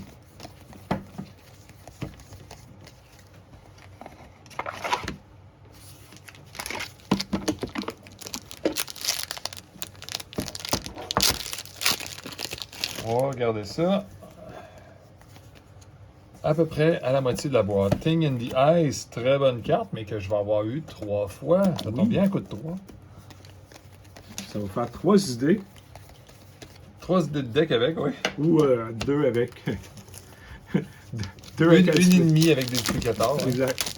On va regarder ça. À peu près à la moitié de la boîte. Thing in the Ice, très bonne carte, mais que je vais avoir eu 3 fois. Ça tombe bien, elle coûte 3. Ça va faire 3 idées. 3 idées de deck avec, oui. Ou 2 avec. 2 avec Une et demie avec des duplicateurs. Ouais. Exact.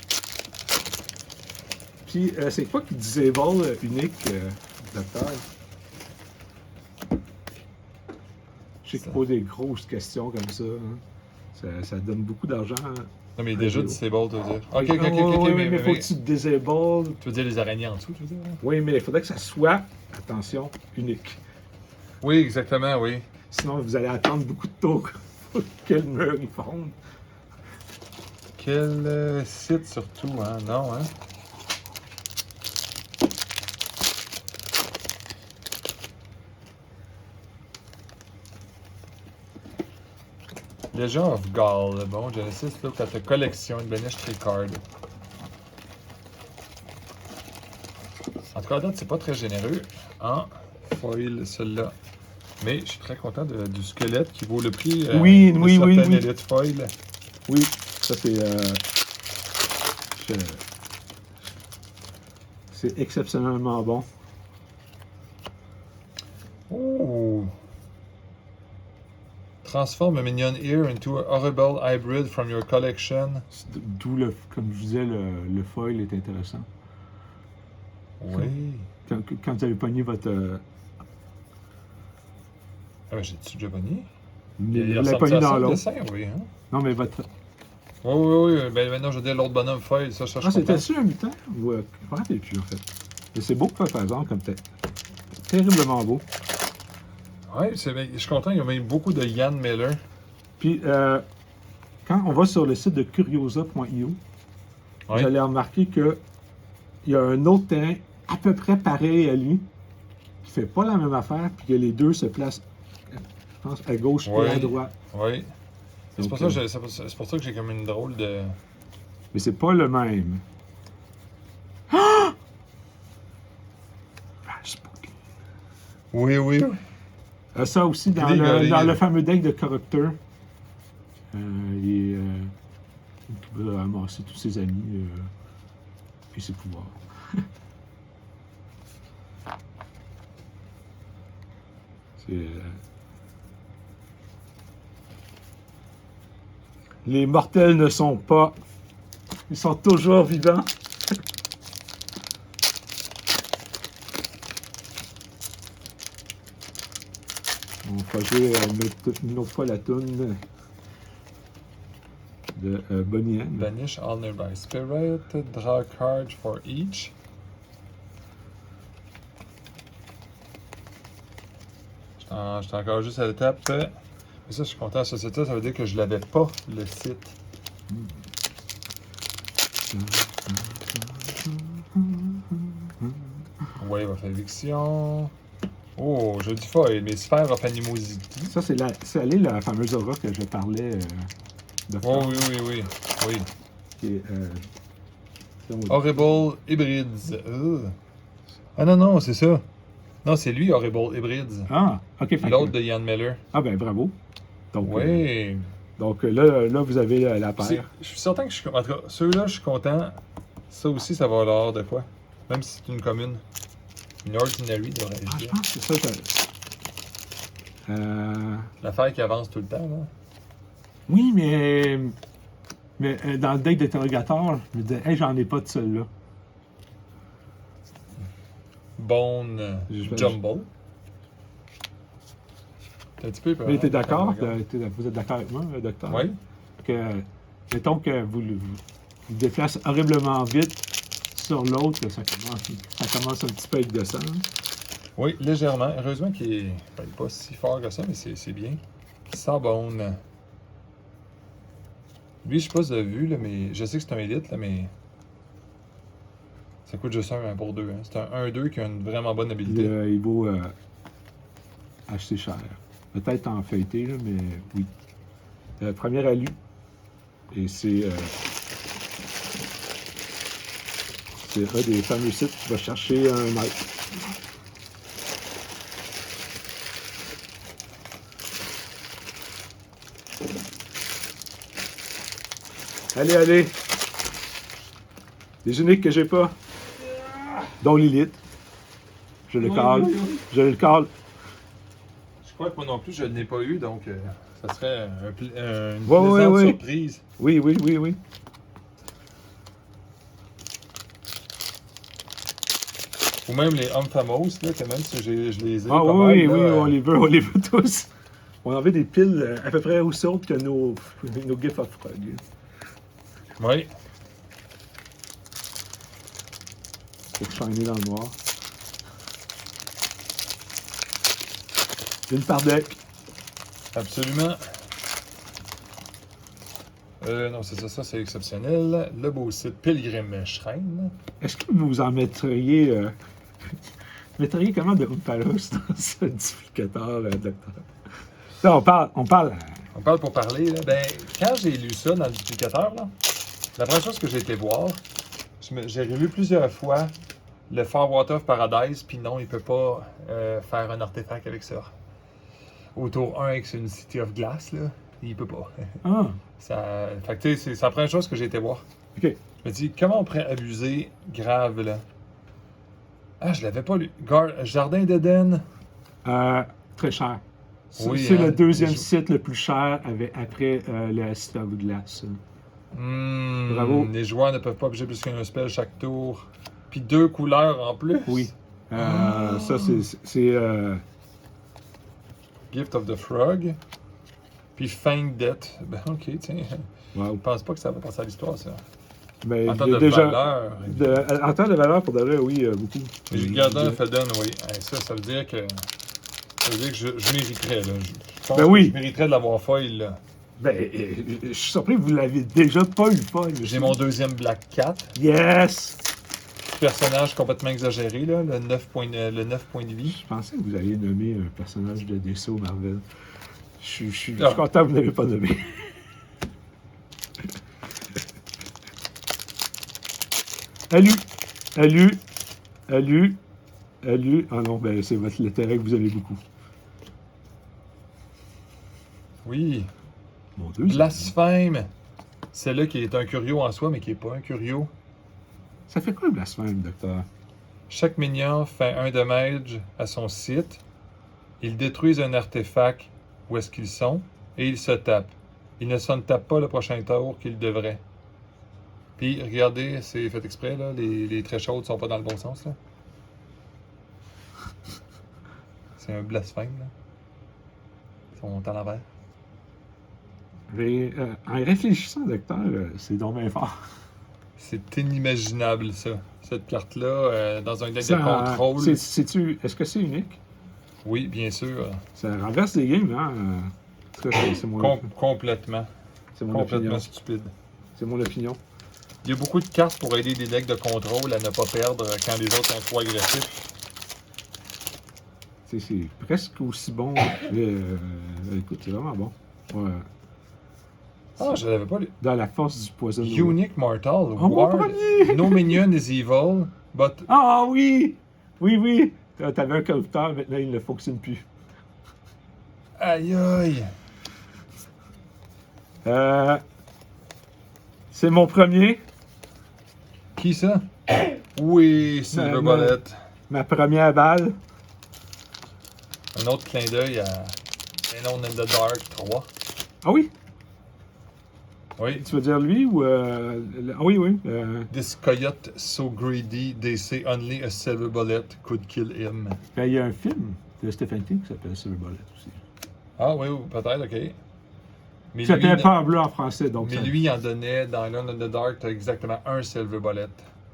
Puis, c'est quoi qui disable unique, docteur? Je sais qu'il pose des grosses questions comme ça. Hein. Ça donne beaucoup d'argent. Non, mais déjà disable, tu veux dire. Ok, mais faut que tu te disables. Tu veux dire les araignées en dessous, tu veux dire? Oui, mais il faudrait que ça soit, attention, unique. Oui, exactement, oui. Sinon, vous allez attendre beaucoup de tours pour que le mur il fonde. Quel site surtout, hein? Non, hein? Legend of Gaul. Bon, Genesis, look at the collection de Banish Tree Card. En tout cas, à date, c'est pas très généreux en foil, celui-là. Mais je suis très content du squelette qui vaut le prix Oui, de oui, oui, certaines oui. Elite Foil. Oui, ça c'est exceptionnellement bon. Oh! Transform a minion ear into a horrible hybrid from your collection. D'où, comme je disais, le foil est intéressant. Oui. Quand vous avez pogné votre... Ah ben, j'ai-tu déjà pogné? vous l'avez pogné dans l'autre. Dessin, oui, hein? Non, mais votre... Oui. Ben maintenant, je veux dire l'autre bonhomme foil, ça, je Ah, c'était comprends. ça un mutant? Je ne me rappelle plus, en fait. Mais c'est beau, par exemple, comme terriblement beau. Oui, je suis content, il y a même beaucoup de Ian Miller. Puis, quand on va sur le site de curiosa.io, vous allez remarquer qu'il y a un autre terrain à peu près pareil à lui, qui fait pas la même affaire, puis que les deux se placent, je pense, à gauche et à droite. Oui. C'est pour, c'est pour ça que j'ai comme une drôle de... Mais c'est pas le même. Oui. Ça aussi, dans le fameux deck de corrupteur, il va ramasser tous ses amis et ses pouvoirs. Les mortels ne sont pas... Ils sont toujours vivants. On va jouer une autre fois la toune de Bonnie M. Banish all nearby spirit, draw a card for each. J'étais encore juste à l'étape. Mais ça, je suis content. Ce site-là, ça veut dire que je l'avais pas, le site. Wave of Eviction. Oh, je dis foil, mais Sphere of Animosity. Ça, c'est la fameuse aura que je parlais de faire. Oh oui. Qui est, Horrible Hybrids. Ah non, c'est ça. Non, c'est lui, Horrible Hybrids. Ah, ok. L'autre de Ian Miller. Ah ben, bravo. Donc, oui. Donc là, vous avez la paire. Je suis certain que je suis... En tout cas, ceux-là, je suis content. Ça aussi, ça va avoir de quoi. Même si c'est une commune. Une ordinary, devrais-je dire. Je pense que c'est ça. L'affaire qui avance tout le temps, là. Oui, mais dans le deck d'interrogateur, je me disais, hey, j'en ai pas de celle-là. Bone Jumble. T'es un petit peu... Mais t'es d'accord? Vous êtes d'accord avec moi, docteur? Oui. Mettons que vous déplacez horriblement vite sur l'autre, ça commence un petit peu à être descend. Oui, légèrement. Heureusement qu'il n'est pas si fort que ça, mais c'est bien. Sabone. Lui, je sais pas si vous avez vu, là, mais je sais que c'est un élite, là, mais ça coûte juste un pour deux. Hein. C'est un 1-2 qui a une vraiment bonne habilité. Il vaut acheter cher. Peut-être en feuilleté, là, mais oui. Première alu. Et c'est un des fameux sites qui va chercher un maître. Allez. Les uniques que j'ai pas. Dont Lilith. Je le cale. Je crois que moi non plus, je ne l'ai pas eu, donc ça serait une plaisante surprise. Oui. Ou même les hommes famous, là, que même si je les ai. Oui, on les veut tous. On avait des piles à peu près aussi hautes que nos GIF of Frog. Oui. Pour shiner dans le noir. Une par deck. Absolument. Non, c'est ça, c'est exceptionnel. Le beau site Pilgrim Shrine. Est-ce que vous en mettriez comment de Umpalos dans ce duplicateur, docteur? Là, on parle. On parle pour parler. Là. Ben, quand j'ai lu ça dans le duplicateur, là, la première chose que j'ai été voir, j'ai revu plusieurs fois le Farwater of Paradise, puis non, il peut pas faire un artefact avec ça. Au tour 1 avec une City of Glass, là, il peut pas. Ah, Fait que, c'est la première chose que j'ai été voir. ok. Je me dis, comment on pourrait abuser grave, là? Ah, je l'avais pas lu. Jardin d'Éden. Très cher. Oui, C'est hein, le deuxième les site le plus cher après le City of Glass. Bravo. Les joueurs ne peuvent pas obliger plus qu'un spell chaque tour. Puis 2 couleurs en plus. Oui. Ça, c'est Gift of the Frog. Puis Fang Death. Ben, ok, tiens. wow. Je pense pas que ça va passer à l'histoire, ça. Mais En temps il y de a déjà, valeur. en temps de valeur, pour de vrai, oui, beaucoup. Mais Garden of Eden, oui. Hey, ça veut dire que. Ça veut dire que je mériterais, là. Je pense Ben oui. que je mériterais de l'avoir foil, là. Ben, je suis surpris que vous l'avez déjà pas eu foil. J'ai mon deuxième Black Cat. Yes! Personnage complètement exagéré, là. Le 9 points de vie. Je pensais que vous alliez nommer un personnage de DCO Marvel. Je suis Ah. content que vous ne l'avez pas nommé. Alu. Ah non, ben c'est votre lettré que vous avez beaucoup. Oui. Mon Dieu. Blasphème. Celle-là qui est un curio en soi, mais qui n'est pas un curio. Ça fait quoi le blasphème, docteur? Chaque minion fait 1 damage à son site. Ils détruisent un artefact où est-ce qu'ils sont et ils se tapent. Ils ne se tapent pas le prochain tour qu'ils devraient. Puis, regardez, c'est fait exprès, là. Les très chaudes sont pas dans le bon sens, là. C'est un blasphème, là. Ils sont à l'envers. Mais, en réfléchissant, docteur, c'est donc bien fort. C'est inimaginable, ça. Cette carte-là, dans un deck de contrôle. Est-ce que c'est unique? Oui, bien sûr. Ça renverse les games, hein? En tout cas, c'est mon, Complètement. c'est mon Complètement opinion. stupide. C'est mon opinion. Il y a beaucoup de cartes pour aider des decks de contrôle à ne pas perdre quand les autres sont trop agressifs. C'est presque aussi bon. Écoute, c'est vraiment bon. Ouais. Ah, je l'avais pas lu. Dans la force du poison. Unique Mortal. Oh, mon Ward. premier! No minion is evil, but... Ah oui! Oui! T'avais un corrupteur, maintenant il ne fonctionne plus. Aïe aïe! C'est mon premier. Qui ça? Oui, Silver Bullet. Ma première balle. Un autre clin d'œil à Alone in the Dark 3. Ah oui? Oui. Tu veux dire lui ou... Ah oui. This coyote so greedy, they say only a silver bullet could kill him. Ben, il y a un film de Stephen King qui s'appelle Silver Bullet aussi. Ah oui, peut-être, ok. Mais Qui s'appelle lui, Peur bleu en français. Donc mais ça... lui, il en donnait dans Alone in the Dark, t'as exactement un silver bullet.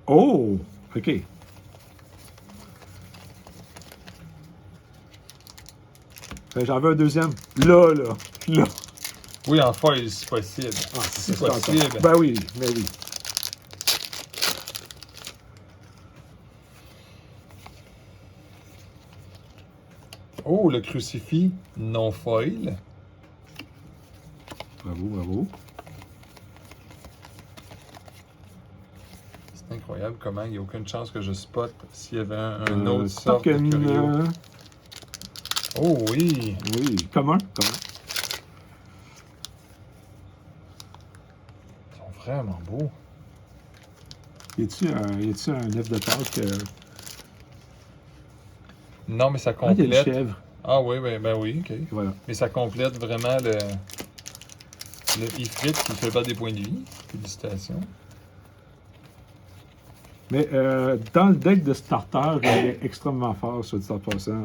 Oh! OK. Ben, j'en veux un deuxième. Là. Oui, en foil, c'est possible. Ah, C'est possible. Ben oui, mais oui. Oh, le crucifix non foil. Bravo. C'est incroyable comment il n'y a aucune chance que je spot s'il y avait un autre sorte de token, curio. Oh oui! Oui, comment? Ils sont vraiment beaux. Y a-tu un œuf de Pâques? Non, mais ça Ah, il y a une complète. chèvre. Ah oui, ben oui, ok. Voilà. Mais ça complète vraiment le Ifrit qui fait pas des points de vie. Félicitations. Mais dans le deck de starter, il est extrêmement fort, soit dit en passant.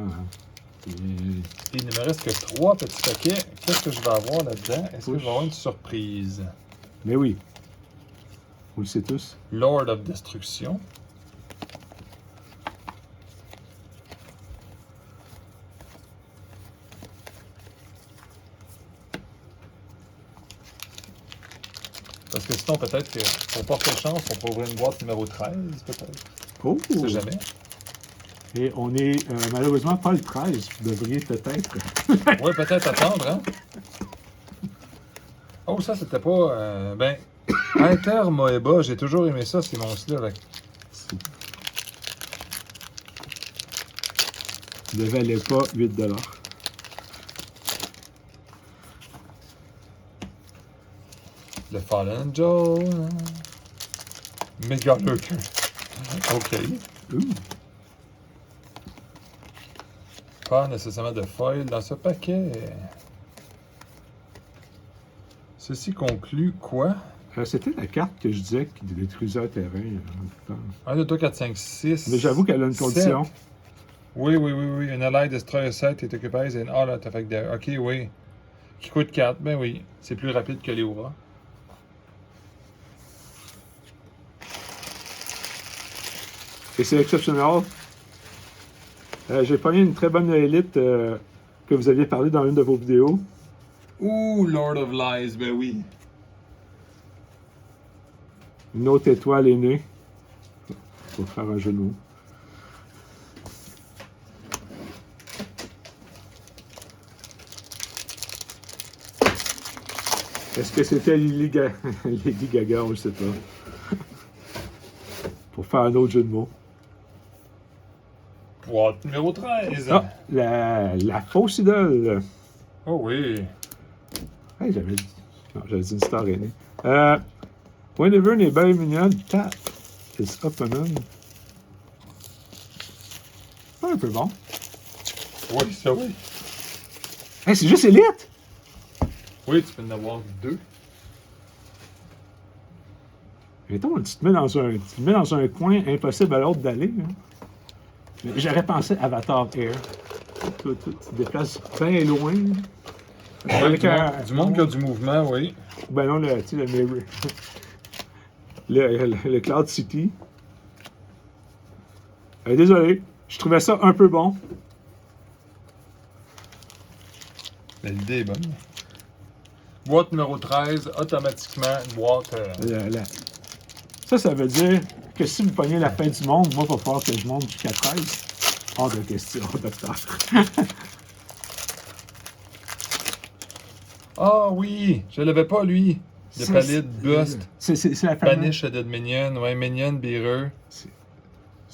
Il ne me reste que 3 petits paquets. Qu'est-ce que je vais avoir là-dedans? Est-ce que je vais avoir une surprise? Mais oui. Vous le savez tous. Lord of Destruction. Parce que sinon, peut-être que pour porter chance, on pourrait ouvrir une boîte numéro 13, peut-être. Oh! On sait jamais. Et on est malheureusement pas le 13. Vous devriez peut-être. Oui, peut-être attendre, hein? Oh, ça, c'était pas... Inter Moeba, j'ai toujours aimé ça, ces monstres-là. Avec... Ne valait pas 8$. Le Fallen Angel. Mega Lurker. OK. Pas nécessairement de foil dans ce paquet. Ceci conclut quoi? C'était la carte que je disais qui détruisait un terrain. 1, 2, 3, 4, 5, 6. Mais j'avoue qu'elle a une condition. Oui. Une Allied Destroyer set est occupied in all artifact there. OK, oui. Qui coûte 4. Ben oui. C'est plus rapide que les auras. Et c'est exceptionnel. J'ai pogné une très bonne élite que vous aviez parlé dans une de vos vidéos. Ouh, Lord of Lies, ben oui. Une autre étoile est née. Pour faire un jeu de mots. Est-ce que c'était Lady Gaga? On ne sait pas. Pour faire un autre jeu de mots. Boîte numéro 13. Ah, la fausse idole. Oh oui. Hey, j'avais dit une star aînée. Whenever a berry minion tap is opponent. Pas un peu bon. Oui, ça oui. Hey, c'est juste élite! Oui, tu peux en avoir 2. Mettons, tu te mets dans un coin impossible à l'autre d'aller. Hein. J'aurais pensé Avatar Air. Tu te déplaces bien loin. Ouais, du monde qui a du mouvement, oui. Ben non, le Cloud City. Désolé, je trouvais ça un peu bon. Mais l'idée est bonne. Boîte numéro 13, automatiquement, une boîte... Ça veut dire que si vous pognez la fin du monde, moi, il va falloir que je monte jusqu'à 13. Hors de question, docteur. Ah oui, je l'avais pas, lui. De Pallid Bust. C'est la famille. Banish a dead minion. Ouais, minion bearer.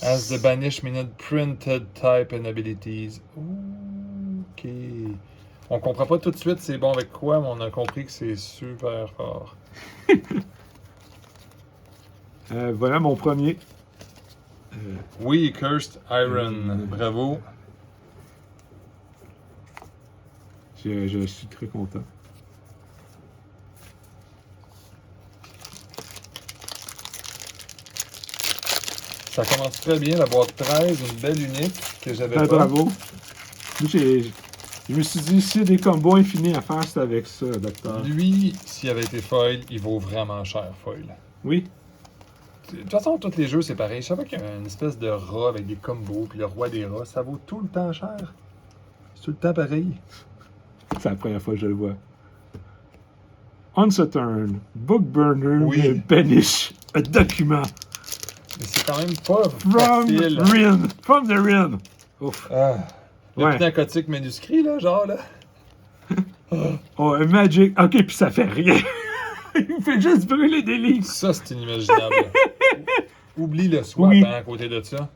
As the banish minion printed type and abilities. OK. On comprend pas tout de suite c'est bon avec quoi, mais on a compris que c'est super fort. Voilà mon premier. Oui, Cursed Iron. Bravo. Je suis très content. Ça commence très bien, la boîte 13, une belle unique que j'avais pas. Bravo. Je me suis dit, s'il y a des combos infinis à faire, c'est avec ça, docteur. Lui, s'il avait été foil, il vaut vraiment cher, foil. Oui. De toute façon, tous les jeux, c'est pareil. Je savais qu'il y a une espèce de rat avec des combos, puis le roi des rats, ça vaut tout le temps cher. C'est tout le temps pareil. C'est la première fois que je le vois. On Saturn, Book Burner, Oui. Banish, un document. Mais c'est quand même pas From facile. Rin. From the Rin. Ouf. Le Ouais. narcotique manuscrit, là, genre, là. Oh, un Magic. Ok, puis ça fait rien. Il fait juste brûler des livres. Ça, c'est inimaginable. Oublie le swap Oui. hein, à côté de ça.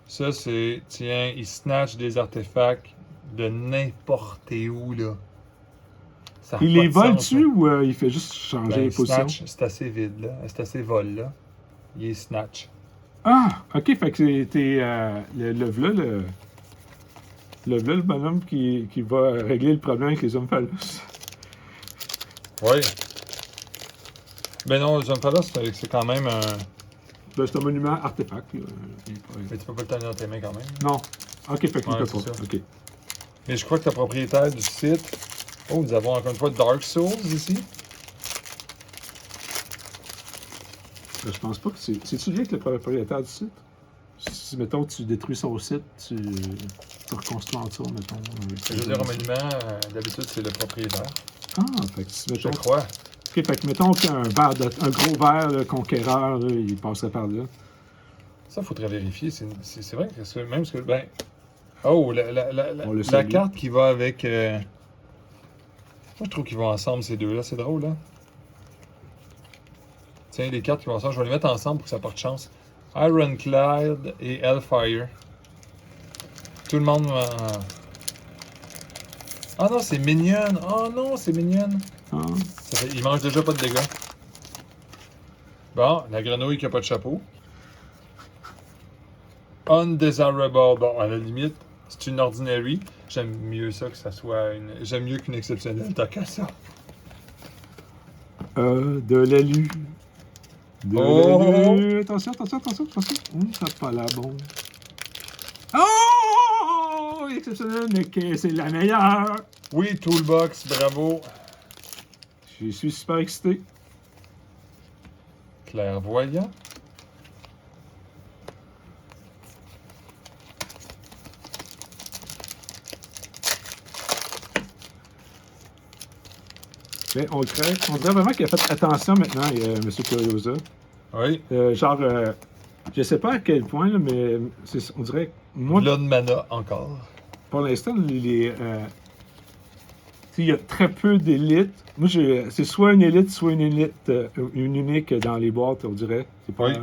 Ça, c'est... Tiens, il snatch des artefacts de n'importe où, là. Ça a Il pas les de vole sens, dessus hein. ou il fait juste changer Ben, les positions? snatch, c'est assez vide, là. C'est assez vol, là. Il est snatch. Ah, ok, fait que c'était le bonhomme qui va régler le problème avec les Omphalos. Oui. Ben non, Zomphalos, c'est quand même un... Ben, c'est un monument artefact. Là. Mais tu peux pas le tenir dans tes mains quand même. Non. Ok, fait qu'il Ouais, peut c'est pas. ça. Ok. Mais je crois que le propriétaire du site... Oh, nous avons encore une fois Dark Souls ici. Je pense pas que c'est... C'est-tu lié avec le propriétaire du site? Si, mettons, tu détruis son site, tu reconstruis en tour, mettons. Je veux dire, remaniement, d'habitude, c'est le propriétaire. Ah, fait que si, mettons... Je crois. OK, fait que mettons qu'un un gros verre là, conquérant, là, il passerait par là. Ça, il faudrait vérifier. C'est vrai que c'est même ce que... Ben... Oh, la salue. carte qui va avec... Moi, je trouve qu'ils vont ensemble, ces deux-là. C'est drôle, hein? Tiens, les cartes qui vont ensemble, je vais les mettre ensemble pour que ça porte chance. Ironclad et Hellfire. Tout le monde... Ah non, c'est mignonne. Oh non, c'est mignonne. Ah. Il mange déjà pas de dégâts. Bon, la grenouille qui a pas de chapeau. Undesirable. Bon, à la limite, c'est une ordinary. J'aime mieux ça que ça soit une... J'aime mieux qu'une exceptionnelle, tant qu'à ça. De l'élu. Oh! L'élu. Attention. Ça n'a pas la bombe. Oh! Exceptionnel, mais que c'est la meilleure. Oui, Toolbox, bravo. Je suis super excité. Clairvoyant. Mais on dirait vraiment qu'il a fait attention maintenant, M. Curiosa. Oui. Je sais pas à quel point, là, mais on dirait. Moi, Blood Mana encore. pour l'instant, il y a très peu d'élites. Moi, c'est soit une élite, soit une élite, une unique dans les boîtes, on dirait. C'est pas. Oui.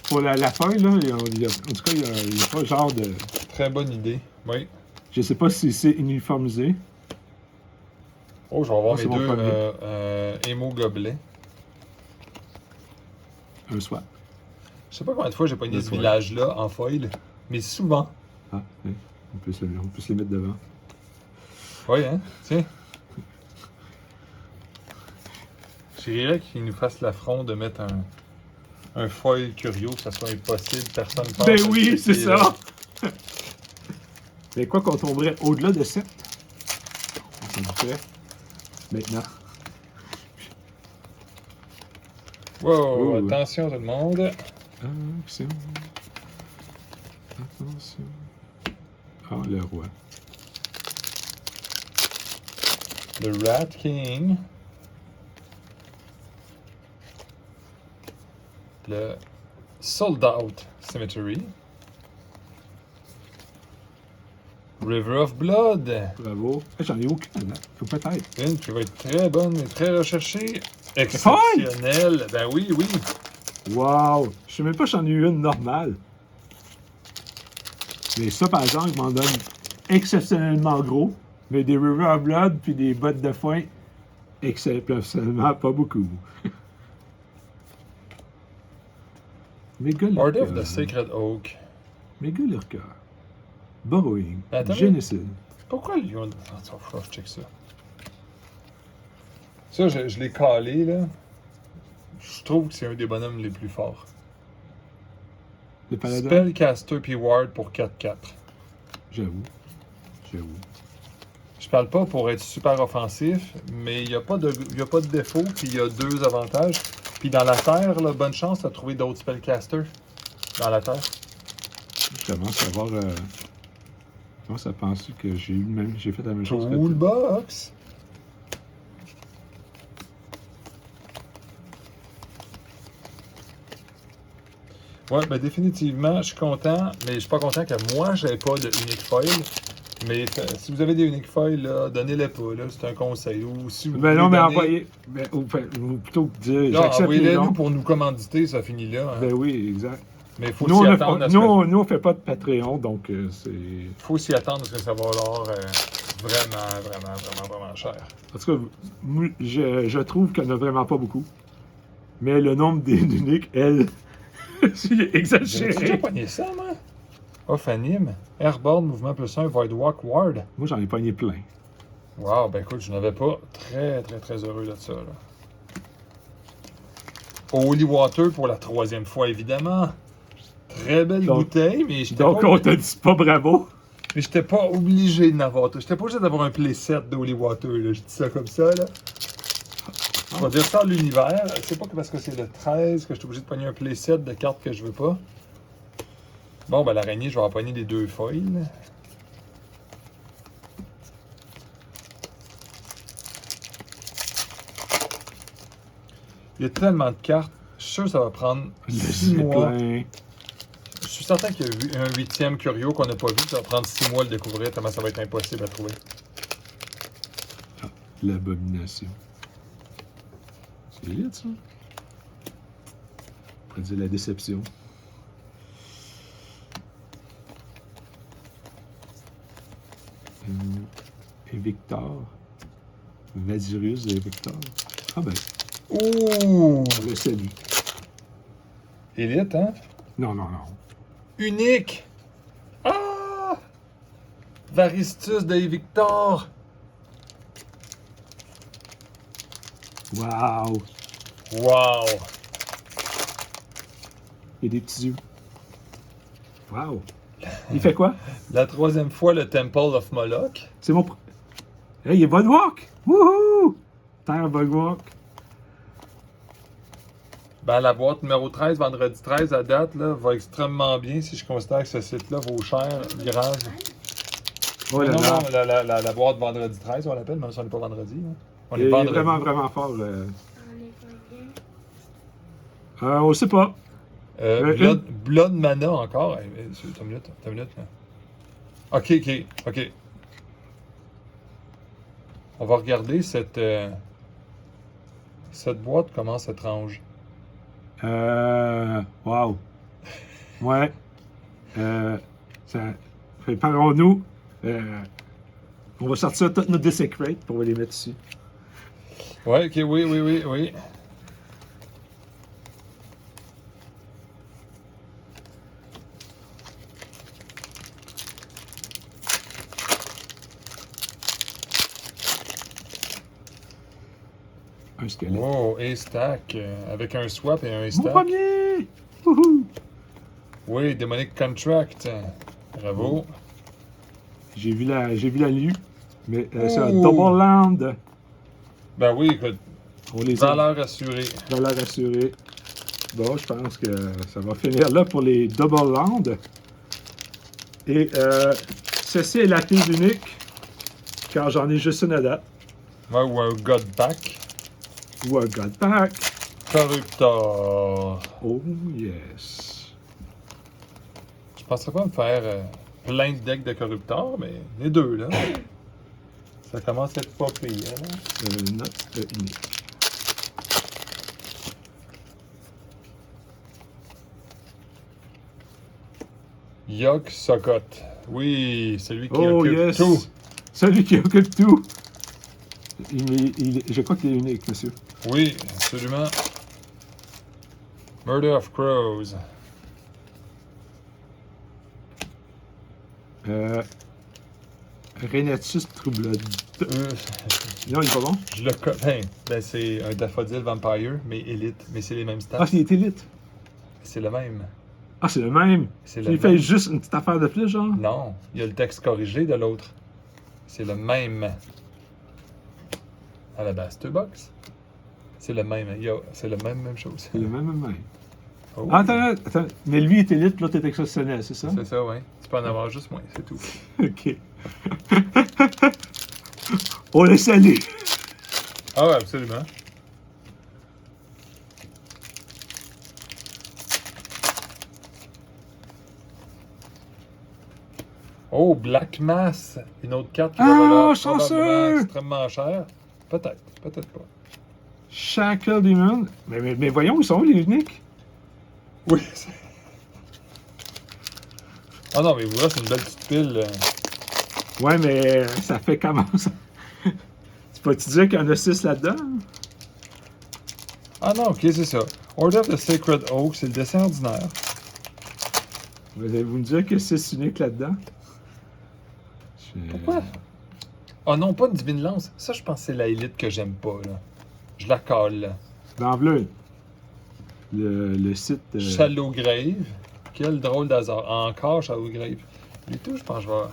Pour la feuille, là, en tout cas, il n'y a pas genre de. Très bonne idée. Oui. Je sais pas si c'est uniformisé. Oh, je vais avoir Ah, mes c'est mon deux premier. émo gobelets. Un swap. Je sais pas combien de fois j'ai pogné ce Ouais. village-là en foil, mais souvent. Ah, oui. On peut se les mettre devant. Oui, hein? Tiens. J'irais qu'il nous fasse l'affront de mettre un foil curieux, que ça soit impossible, personne ne Ben oui, c'est ça! Mais quoi qu'on tomberait au-delà de 7? On s'en fait. Maintenant. Wow, Ouh. attention tout le monde. Action. Attention. Ah, le roi. Le Rat King. Le Sold Out Cemetery. River of Blood. Bravo. J'en ai aucune, là. Faut peut-être. Une qui va être très bonne et très recherchée. Exceptionnelle. Ben oui, oui. Wow! Je sais même pas si j'en ai eu une normale. Mais ça, par exemple, il m'en donne exceptionnellement gros. Mais des River of Blood puis des bottes de foin, exceptionnellement pas beaucoup. Méga Order of the Sacred Oak. Méga Lurker. Borrowing. Attends. Génocide. Pourquoi le lion de... Attends, faut que je check ça. Ça, je l'ai calé, là. Je trouve que c'est un des bonhommes les plus forts. Le paladin. Spellcaster puis Ward pour 4-4. J'avoue. Je parle pas pour être super offensif, mais il n'y a pas de défaut, puis il y a deux avantages. Puis dans la terre, là, bonne chance à trouver d'autres spellcasters dans la terre. Je commence à voir. Je commence à penser que j'ai fait la même chose que toi. Toolbox. Ouais, ben définitivement, je suis content, mais je suis pas content que moi, j'avais pas de unique foil. Mais si vous avez des unique foils, là, donnez-les pas, là, c'est un conseil. Ou si vous Ben non, mais donner... envoyez. Ou plutôt que de dire. Là, J'accepte les envoyez-les noms. nous pour nous commanditer, ça finit là. Hein. Ben oui, exact. Mais il faut Nous, s'y attendre à ce que... on fait pas de Patreon, donc c'est. faut s'y attendre parce que ça va valoir vraiment cher. En tout cas, moi, je trouve qu'il n'y en a vraiment pas beaucoup. Mais le nombre d'uniques, elle, c'est J'ai déjà exagéré. pogné ça, moi. Off anime. Airborne, mouvement plus 1, Void Walk, Ward. Moi, j'en ai pogné plein. Wow, ben écoute, je n'avais pas très heureux de ça, là. Holy Water pour la 3e fois, évidemment. Très belle Donc- bouteille, mais j'étais Donc, pas... on te dit pas bravo. Mais j'étais pas obligé d'en avoir. J'étais pas obligé d'avoir un playset d'Holy Water, là. Je dis ça comme ça, là. Je vais dire ça à l'univers. C'est pas que parce que c'est le 13 que je suis obligé de pogner un playset de cartes que je veux pas. Bon, ben l'araignée, je vais en pogner les 2 foils. Il y a tellement de cartes. Je suis sûr que ça va prendre 6 mois. Je suis certain qu'il y a un 8e Curio qu'on n'a pas vu. Ça va prendre 6 mois à le découvrir, tellement ça va être impossible à trouver. Ah, l'abomination. C'est lit, ça? On pourrait dire la déception. Et Victor. Vasirus et Victor. Ah ben. Ouh! On le salue. Élite, hein? Non. Unique! Ah! Varistus de Victor! Wow! Wow! Il y a des petits yeux. Wow! Il fait quoi? La 3e fois, le Temple of Moloch. C'est mon... Hey, il est Bugwalk! Wouhou! Terre Bugwalk. Ben, la boîte numéro 13, vendredi 13, à date, là, va extrêmement bien si je considère que ce site-là vaut cher, grave. Oh là Non, là. non, la boîte vendredi 13, on l'appelle, même si on n'est pas vendredi. Hein. On Il est est vendredi. vraiment fort. On sait pas. Blood Mana encore. T'as une minute. Là. OK. On va regarder cette boîte commence étrange. Wow. Ouais. Ça. Préparons-nous. On va sortir toutes nos Desecrate pour les mettre ici. Ouais, OK, oui. Un squelette. Wow, A-Stack, avec un swap et un Mon A-Stack. premier! Wouhou! Oui, Demonic Contract. Bravo. J'ai vu la lue, mais c'est un Ouh. double land. Ben oui, écoute, On les a valeur assurée. dans l'air assuré. Bon, je pense que ça va finir là pour les double land. Et ceci est la prise unique, car j'en ai juste une à date. Ouais, ou un God Pack. Ou un God Pack. Corruptor. Oh yes. Je penserais pas me faire plein de decks de Corruptor, mais les deux, là. Ça commence à être pas pire, là. Note unique. Yogg Sokot. Oui, celui qui Oh occupe yes. tout. Celui qui occupe tout. Je crois qu'il est unique, monsieur. Oui, absolument. Murder of Crows. Renatus Troubled. Non, il est pas bon? Je le connais. Ben, c'est un Daffodil Vampire, mais élite. Mais c'est les mêmes stats. Ah, il est élite. C'est le même. Ah, c'est le même. C'est Il le fait même. juste une petite affaire de plus, genre? Non, il y a le texte corrigé de l'autre. C'est le même. À la base, 2 box. C'est le même. C'est le même chose. C'est le même. Oh. Ah, attends. Mais lui est élite, l'autre est exceptionnel, c'est ça? C'est ça, oui. Tu peux en avoir juste moins, c'est tout. Ok. On le salue. Ah ouais, absolument. Oh, Black Mass. Une autre carte qui va valoir chanceux! probablement extrêmement cher. Peut-être pas. Shackle Demon. Mais voyons, ils sont où les uniques? Oui. Ah non, mais vous là, c'est une belle petite pile. Ouais, mais ça fait comment ça? Tu peux-tu dire qu'il y en a 6 là-dedans? Ah non, ok, c'est ça. Order of the Sacred Oak, c'est le dessin ordinaire. Vous allez vous me dire qu'il y a 6 uniques là-dedans? Pourquoi? Ah non, pas une Divine Lance. Ça, je pense que c'est la élite que j'aime pas, là. Je la colle, là. Dans bleu. Le site. Shallow Grave. Quel drôle d'hasard. Encore Shallow Grave. Les tout, je pense que je vais.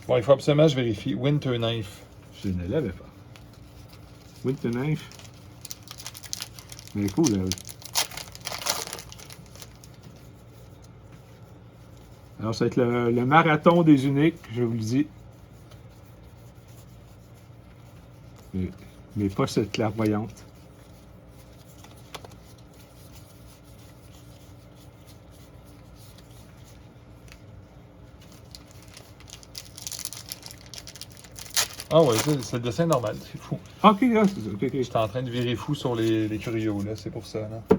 Bon, il faut absolument que je vérifie. Winter Knife. Je ne l'avais pas. Winter Knife. Mais cool, là. Alors, ça va être le marathon des uniques, je vous le dis. Mais pas cette clairvoyante. Ah ouais, c'est le dessin normal, c'est fou. Ok, là, ok. J'étais en train de virer fou sur les curios, là, c'est pour ça, là. Je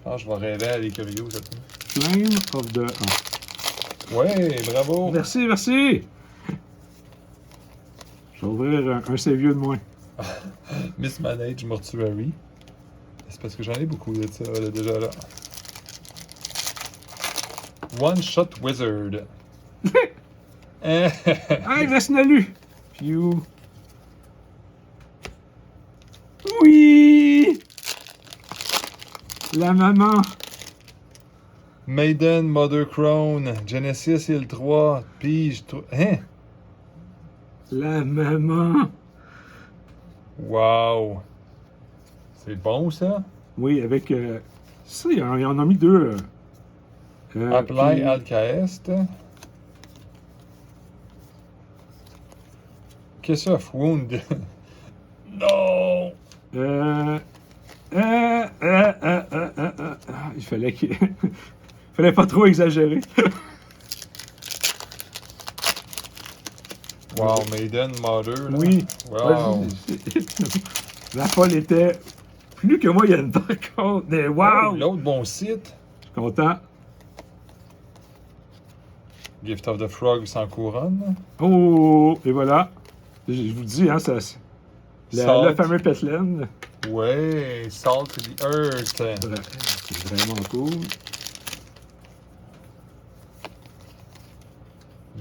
pense que je vais rêver à les curios, cette fois. Flame of the... Ouais, bravo! Merci, merci! Je vais ouvrir un C-vieux de moins. Mismanaged Mortuary. C'est parce que j'en ai beaucoup de ça, là, déjà, là. One Shot Wizard. Ah, il reste Nalu! Phew. Oui! La maman! Maiden, Mother Crown, Genesis, il 3, Pige, hein? La maman! Wow! C'est bon, ça? Oui, avec... ça, ils en ont mis deux. Apply puis- Alcaest. Kiss of Wound. Non! Il fallait qu'il... fallait pas trop exagérer. Wow, Maiden, Mother, là. Oui. Wow. La folle était plus que moyenne, par contre. Mais Oh, wow! l'autre bon site. Je suis content. Gift of the Frog sans couronne. Oh! Et voilà. Je vous dis, hein, ça... Le Salt. fameux Petlen. Ouais, Salt the Earth. C'est vraiment cool.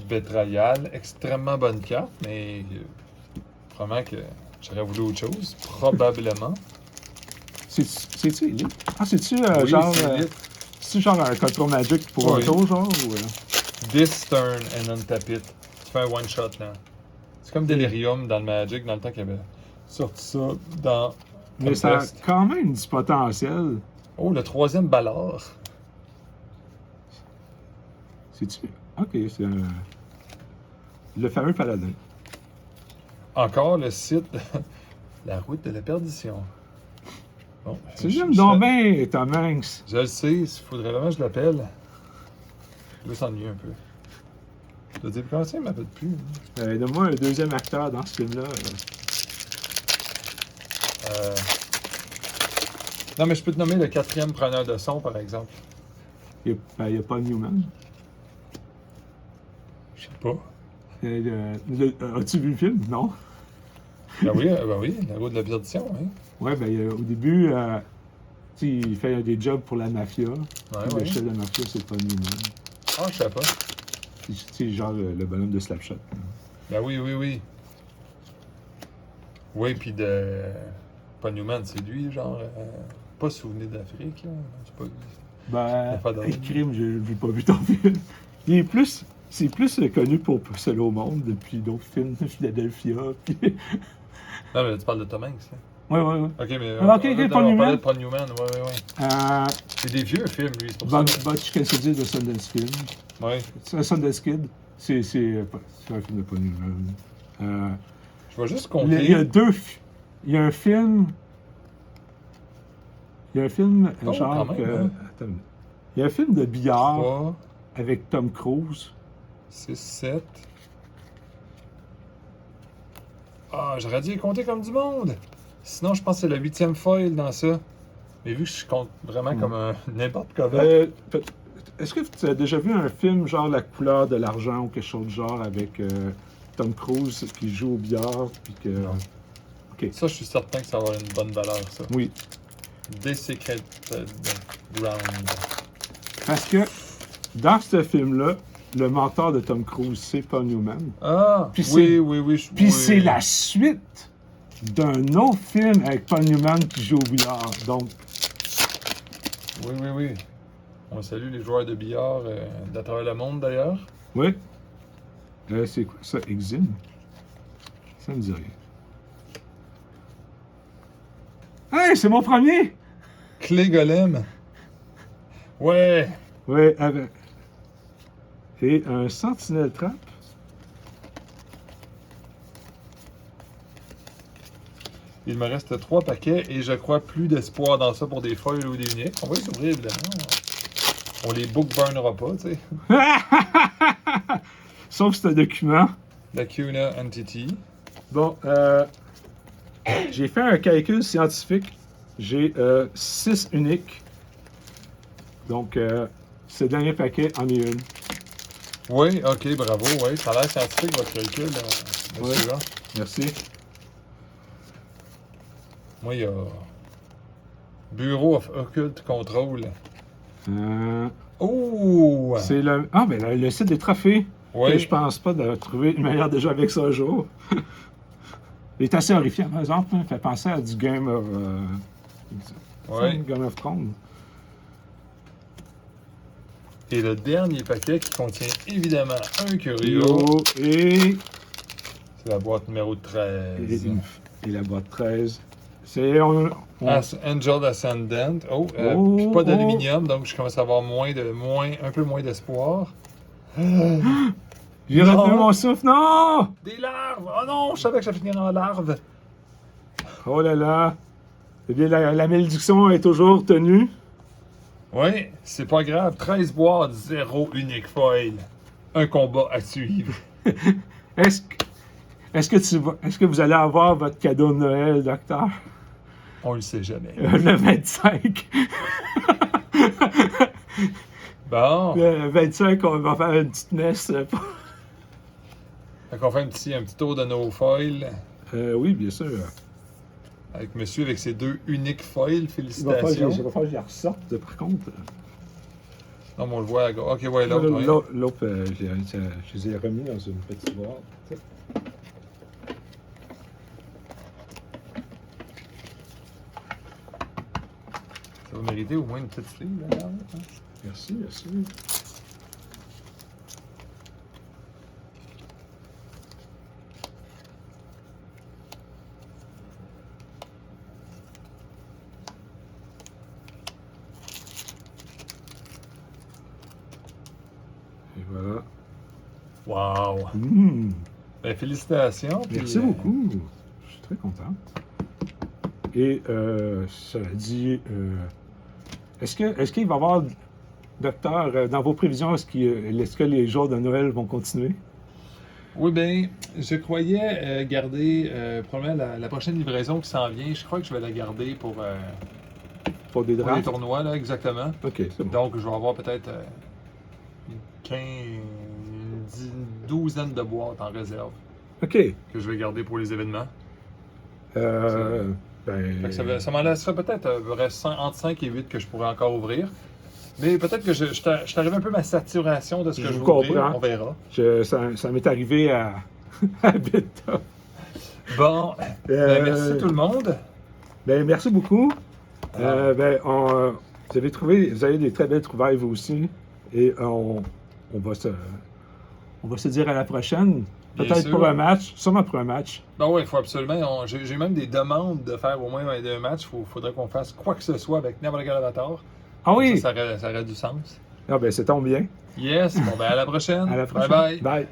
Betrayal, extrêmement bonne carte, mais probablement que j'aurais voulu autre chose. Probablement. C'est-tu Elite? Ah, c'est-tu Oui, genre... c'est vite. c'est-tu genre un contrôle magic pour Oui. un tour, genre? Ou, This turn and untap it. Tu fais un one-shot, là. C'est comme Delirium dans le Magic, dans le temps qu'il y avait sorti ça dans... Mais ça a Tempest. quand même du potentiel. Oh, le troisième ballard. C'est-tu... Ok, c'est le fameux paladin. Encore le site La route de la perdition. Bon, Tu l'aimes donc bien, Tom Hanks. Je le sais, il faudrait vraiment que je l'appelle. Je vais s'ennuyer un peu. Je te dis, comment ça, il m'appelle plus? Donne-moi un deuxième acteur dans ce film-là. Non, mais je peux te nommer le quatrième preneur de son, par exemple. Il n'y a pas Newman. Je sais pas. As-tu vu le film? Non? Ben oui, la route de la perdition, hein. Ouais, ben au début, tu sais, il fait des jobs pour la mafia. Ouais, Le ouais. chef de la mafia, c'est pas Newman. Ah, je sais pas. C'est genre le bonhomme de Slapshot. Ben oui, oui, oui. Oui, puis de... Pas Newman, c'est lui, genre... Pas Souvenir d'Afrique, là. C'est pas lui. Ben, Pas d'homme. crime, j'ai pas vu ton film. C'est plus connu pour Seul au monde depuis d'autres films, Philadelphia. Puis... Non, mais là, tu parles de Tom Hanks, là. Ouais. Ok, mais... Ah, ok, Paul on Newman. parlait de Paul Newman, ouais. C'est des vieux films, lui, c'est pour ça. Butch Cassidy de Sundance Kid. Ouais. Sundance Kid, c'est un film de Paul Newman. Je vais juste Il compter. y a deux... Il y a un film... Oh, genre... quand même, hein. Attends, il y a un film de billard 3, avec Tom Cruise. 6, 7... Ah, j'aurais dû les compter comme du monde. Sinon, je pense que c'est le 8e foil dans ça. Mais vu que je compte vraiment comme un n'importe quoi. Est-ce que tu as déjà vu un film genre La couleur de l'argent ou quelque chose de genre avec Tom Cruise qui joue au billard puis que... Non. Ok. Ça, je suis certain que ça va avoir une bonne valeur, ça. Oui. Desecrated Ground. Parce que dans ce film-là, le mentor de Tom Cruise, c'est Paul Newman. Ah, Puis oui. Puis c'est la suite d'un autre film avec Paul Newman qui joue au billard. Donc, Oui. On salue les joueurs de billard d'à travers le monde, d'ailleurs. oui. C'est quoi ça, Exim? Ça me dit rien. Hey, c'est mon premier! Clé Golem. Ouais. Ouais, avec. Et un Sentinelle Trap. Il me reste 3 paquets et je crois plus d'espoir dans ça pour des foils ou des uniques. On va les ouvrir, évidemment. On les bookburnera pas, tu sais. Sauf ce document. Lacuna Entity. Bon, j'ai fait un calcul scientifique. J'ai 6 uniques. Donc, ce dernier paquet en est une. Oui, ok, bravo. Oui, ça a l'air scientifique, votre calcul, monsieur. Ouais. Merci. Moi, il y a Bureau of Occult Control. Oh! C'est le... Ah, ben le site des trophées. Oui. Je pense pas de trouver une manière de jouer avec ça un jour. Il est assez horrifiant, par exemple. Hein. Fait penser à du Game of... Oui. Game of Thrones. Et le dernier paquet qui contient évidemment un curio. Rio et... C'est la boîte numéro 13. Et la boîte 13. C'est... Angel Ascendant. Puis pas d'aluminium, donc je commence à avoir un peu moins d'espoir. J'ai retenu mon souffle, non! Des larves! Oh non, je savais que ça finirait en larves. Oh là là! Eh bien, la malédiction est toujours tenue. Oui, c'est pas grave. 13 boîtes, 0 unique foil. Un combat à suivre. Est-ce que vous allez avoir votre cadeau de Noël, docteur? On le sait jamais. Le 25. Bon. Le 25, on va faire une petite messe. Fait qu'on fait un petit tour de nos foils. Oui, bien sûr. Avec monsieur avec ses 2 uniques foils. Il va Félicitations. falloir que je les ressorte, par contre. Non, mais on le voit à gauche. Ok, ouais, l'autre. Ouais. L'autre, je les ai remis dans une petite boîte. Ça va mériter au moins une petite sleeve, là, regarde, hein. Merci, merci. Et voilà. Wow! Mmh. Ben, félicitations. Merci beaucoup. Je suis très content. Et cela dit, est-ce qu'il va y avoir, docteur, dans vos prévisions, est-ce que les jours de Noël vont continuer? Oui, bien, je croyais garder probablement la prochaine livraison qui s'en vient. Je crois que je vais la garder pour Des les drafts? tournois, là, exactement. OK, c'est bon. Donc, je vais avoir peut-être une douzaine de boîtes en réserve OK. que je vais garder pour les événements. Ben, Fait que ça m'en laissera peut-être entre 5 et 8 que je pourrais encore ouvrir. Mais peut-être que je t'arrive un peu ma saturation de ce que je veux ouvrir. On verra. Ça m'est arrivé à Beta. Bon, ben, merci tout le monde. Ben, merci beaucoup. Vous avez des très belles trouvailles, vous aussi. Et on va se dire à la prochaine. Bien Peut-être sûr. pour un match, sûrement pour un match. Ben oui, il faut absolument. J'ai même des demandes de faire au moins un match. Il faudrait qu'on fasse quoi que ce soit avec n'importe quel avatar. Ah oui! Ça aurait du sens. Ah ben, c'est tombe bien. Yes, bon ben à la prochaine. À la prochaine. Bye bye. Bye.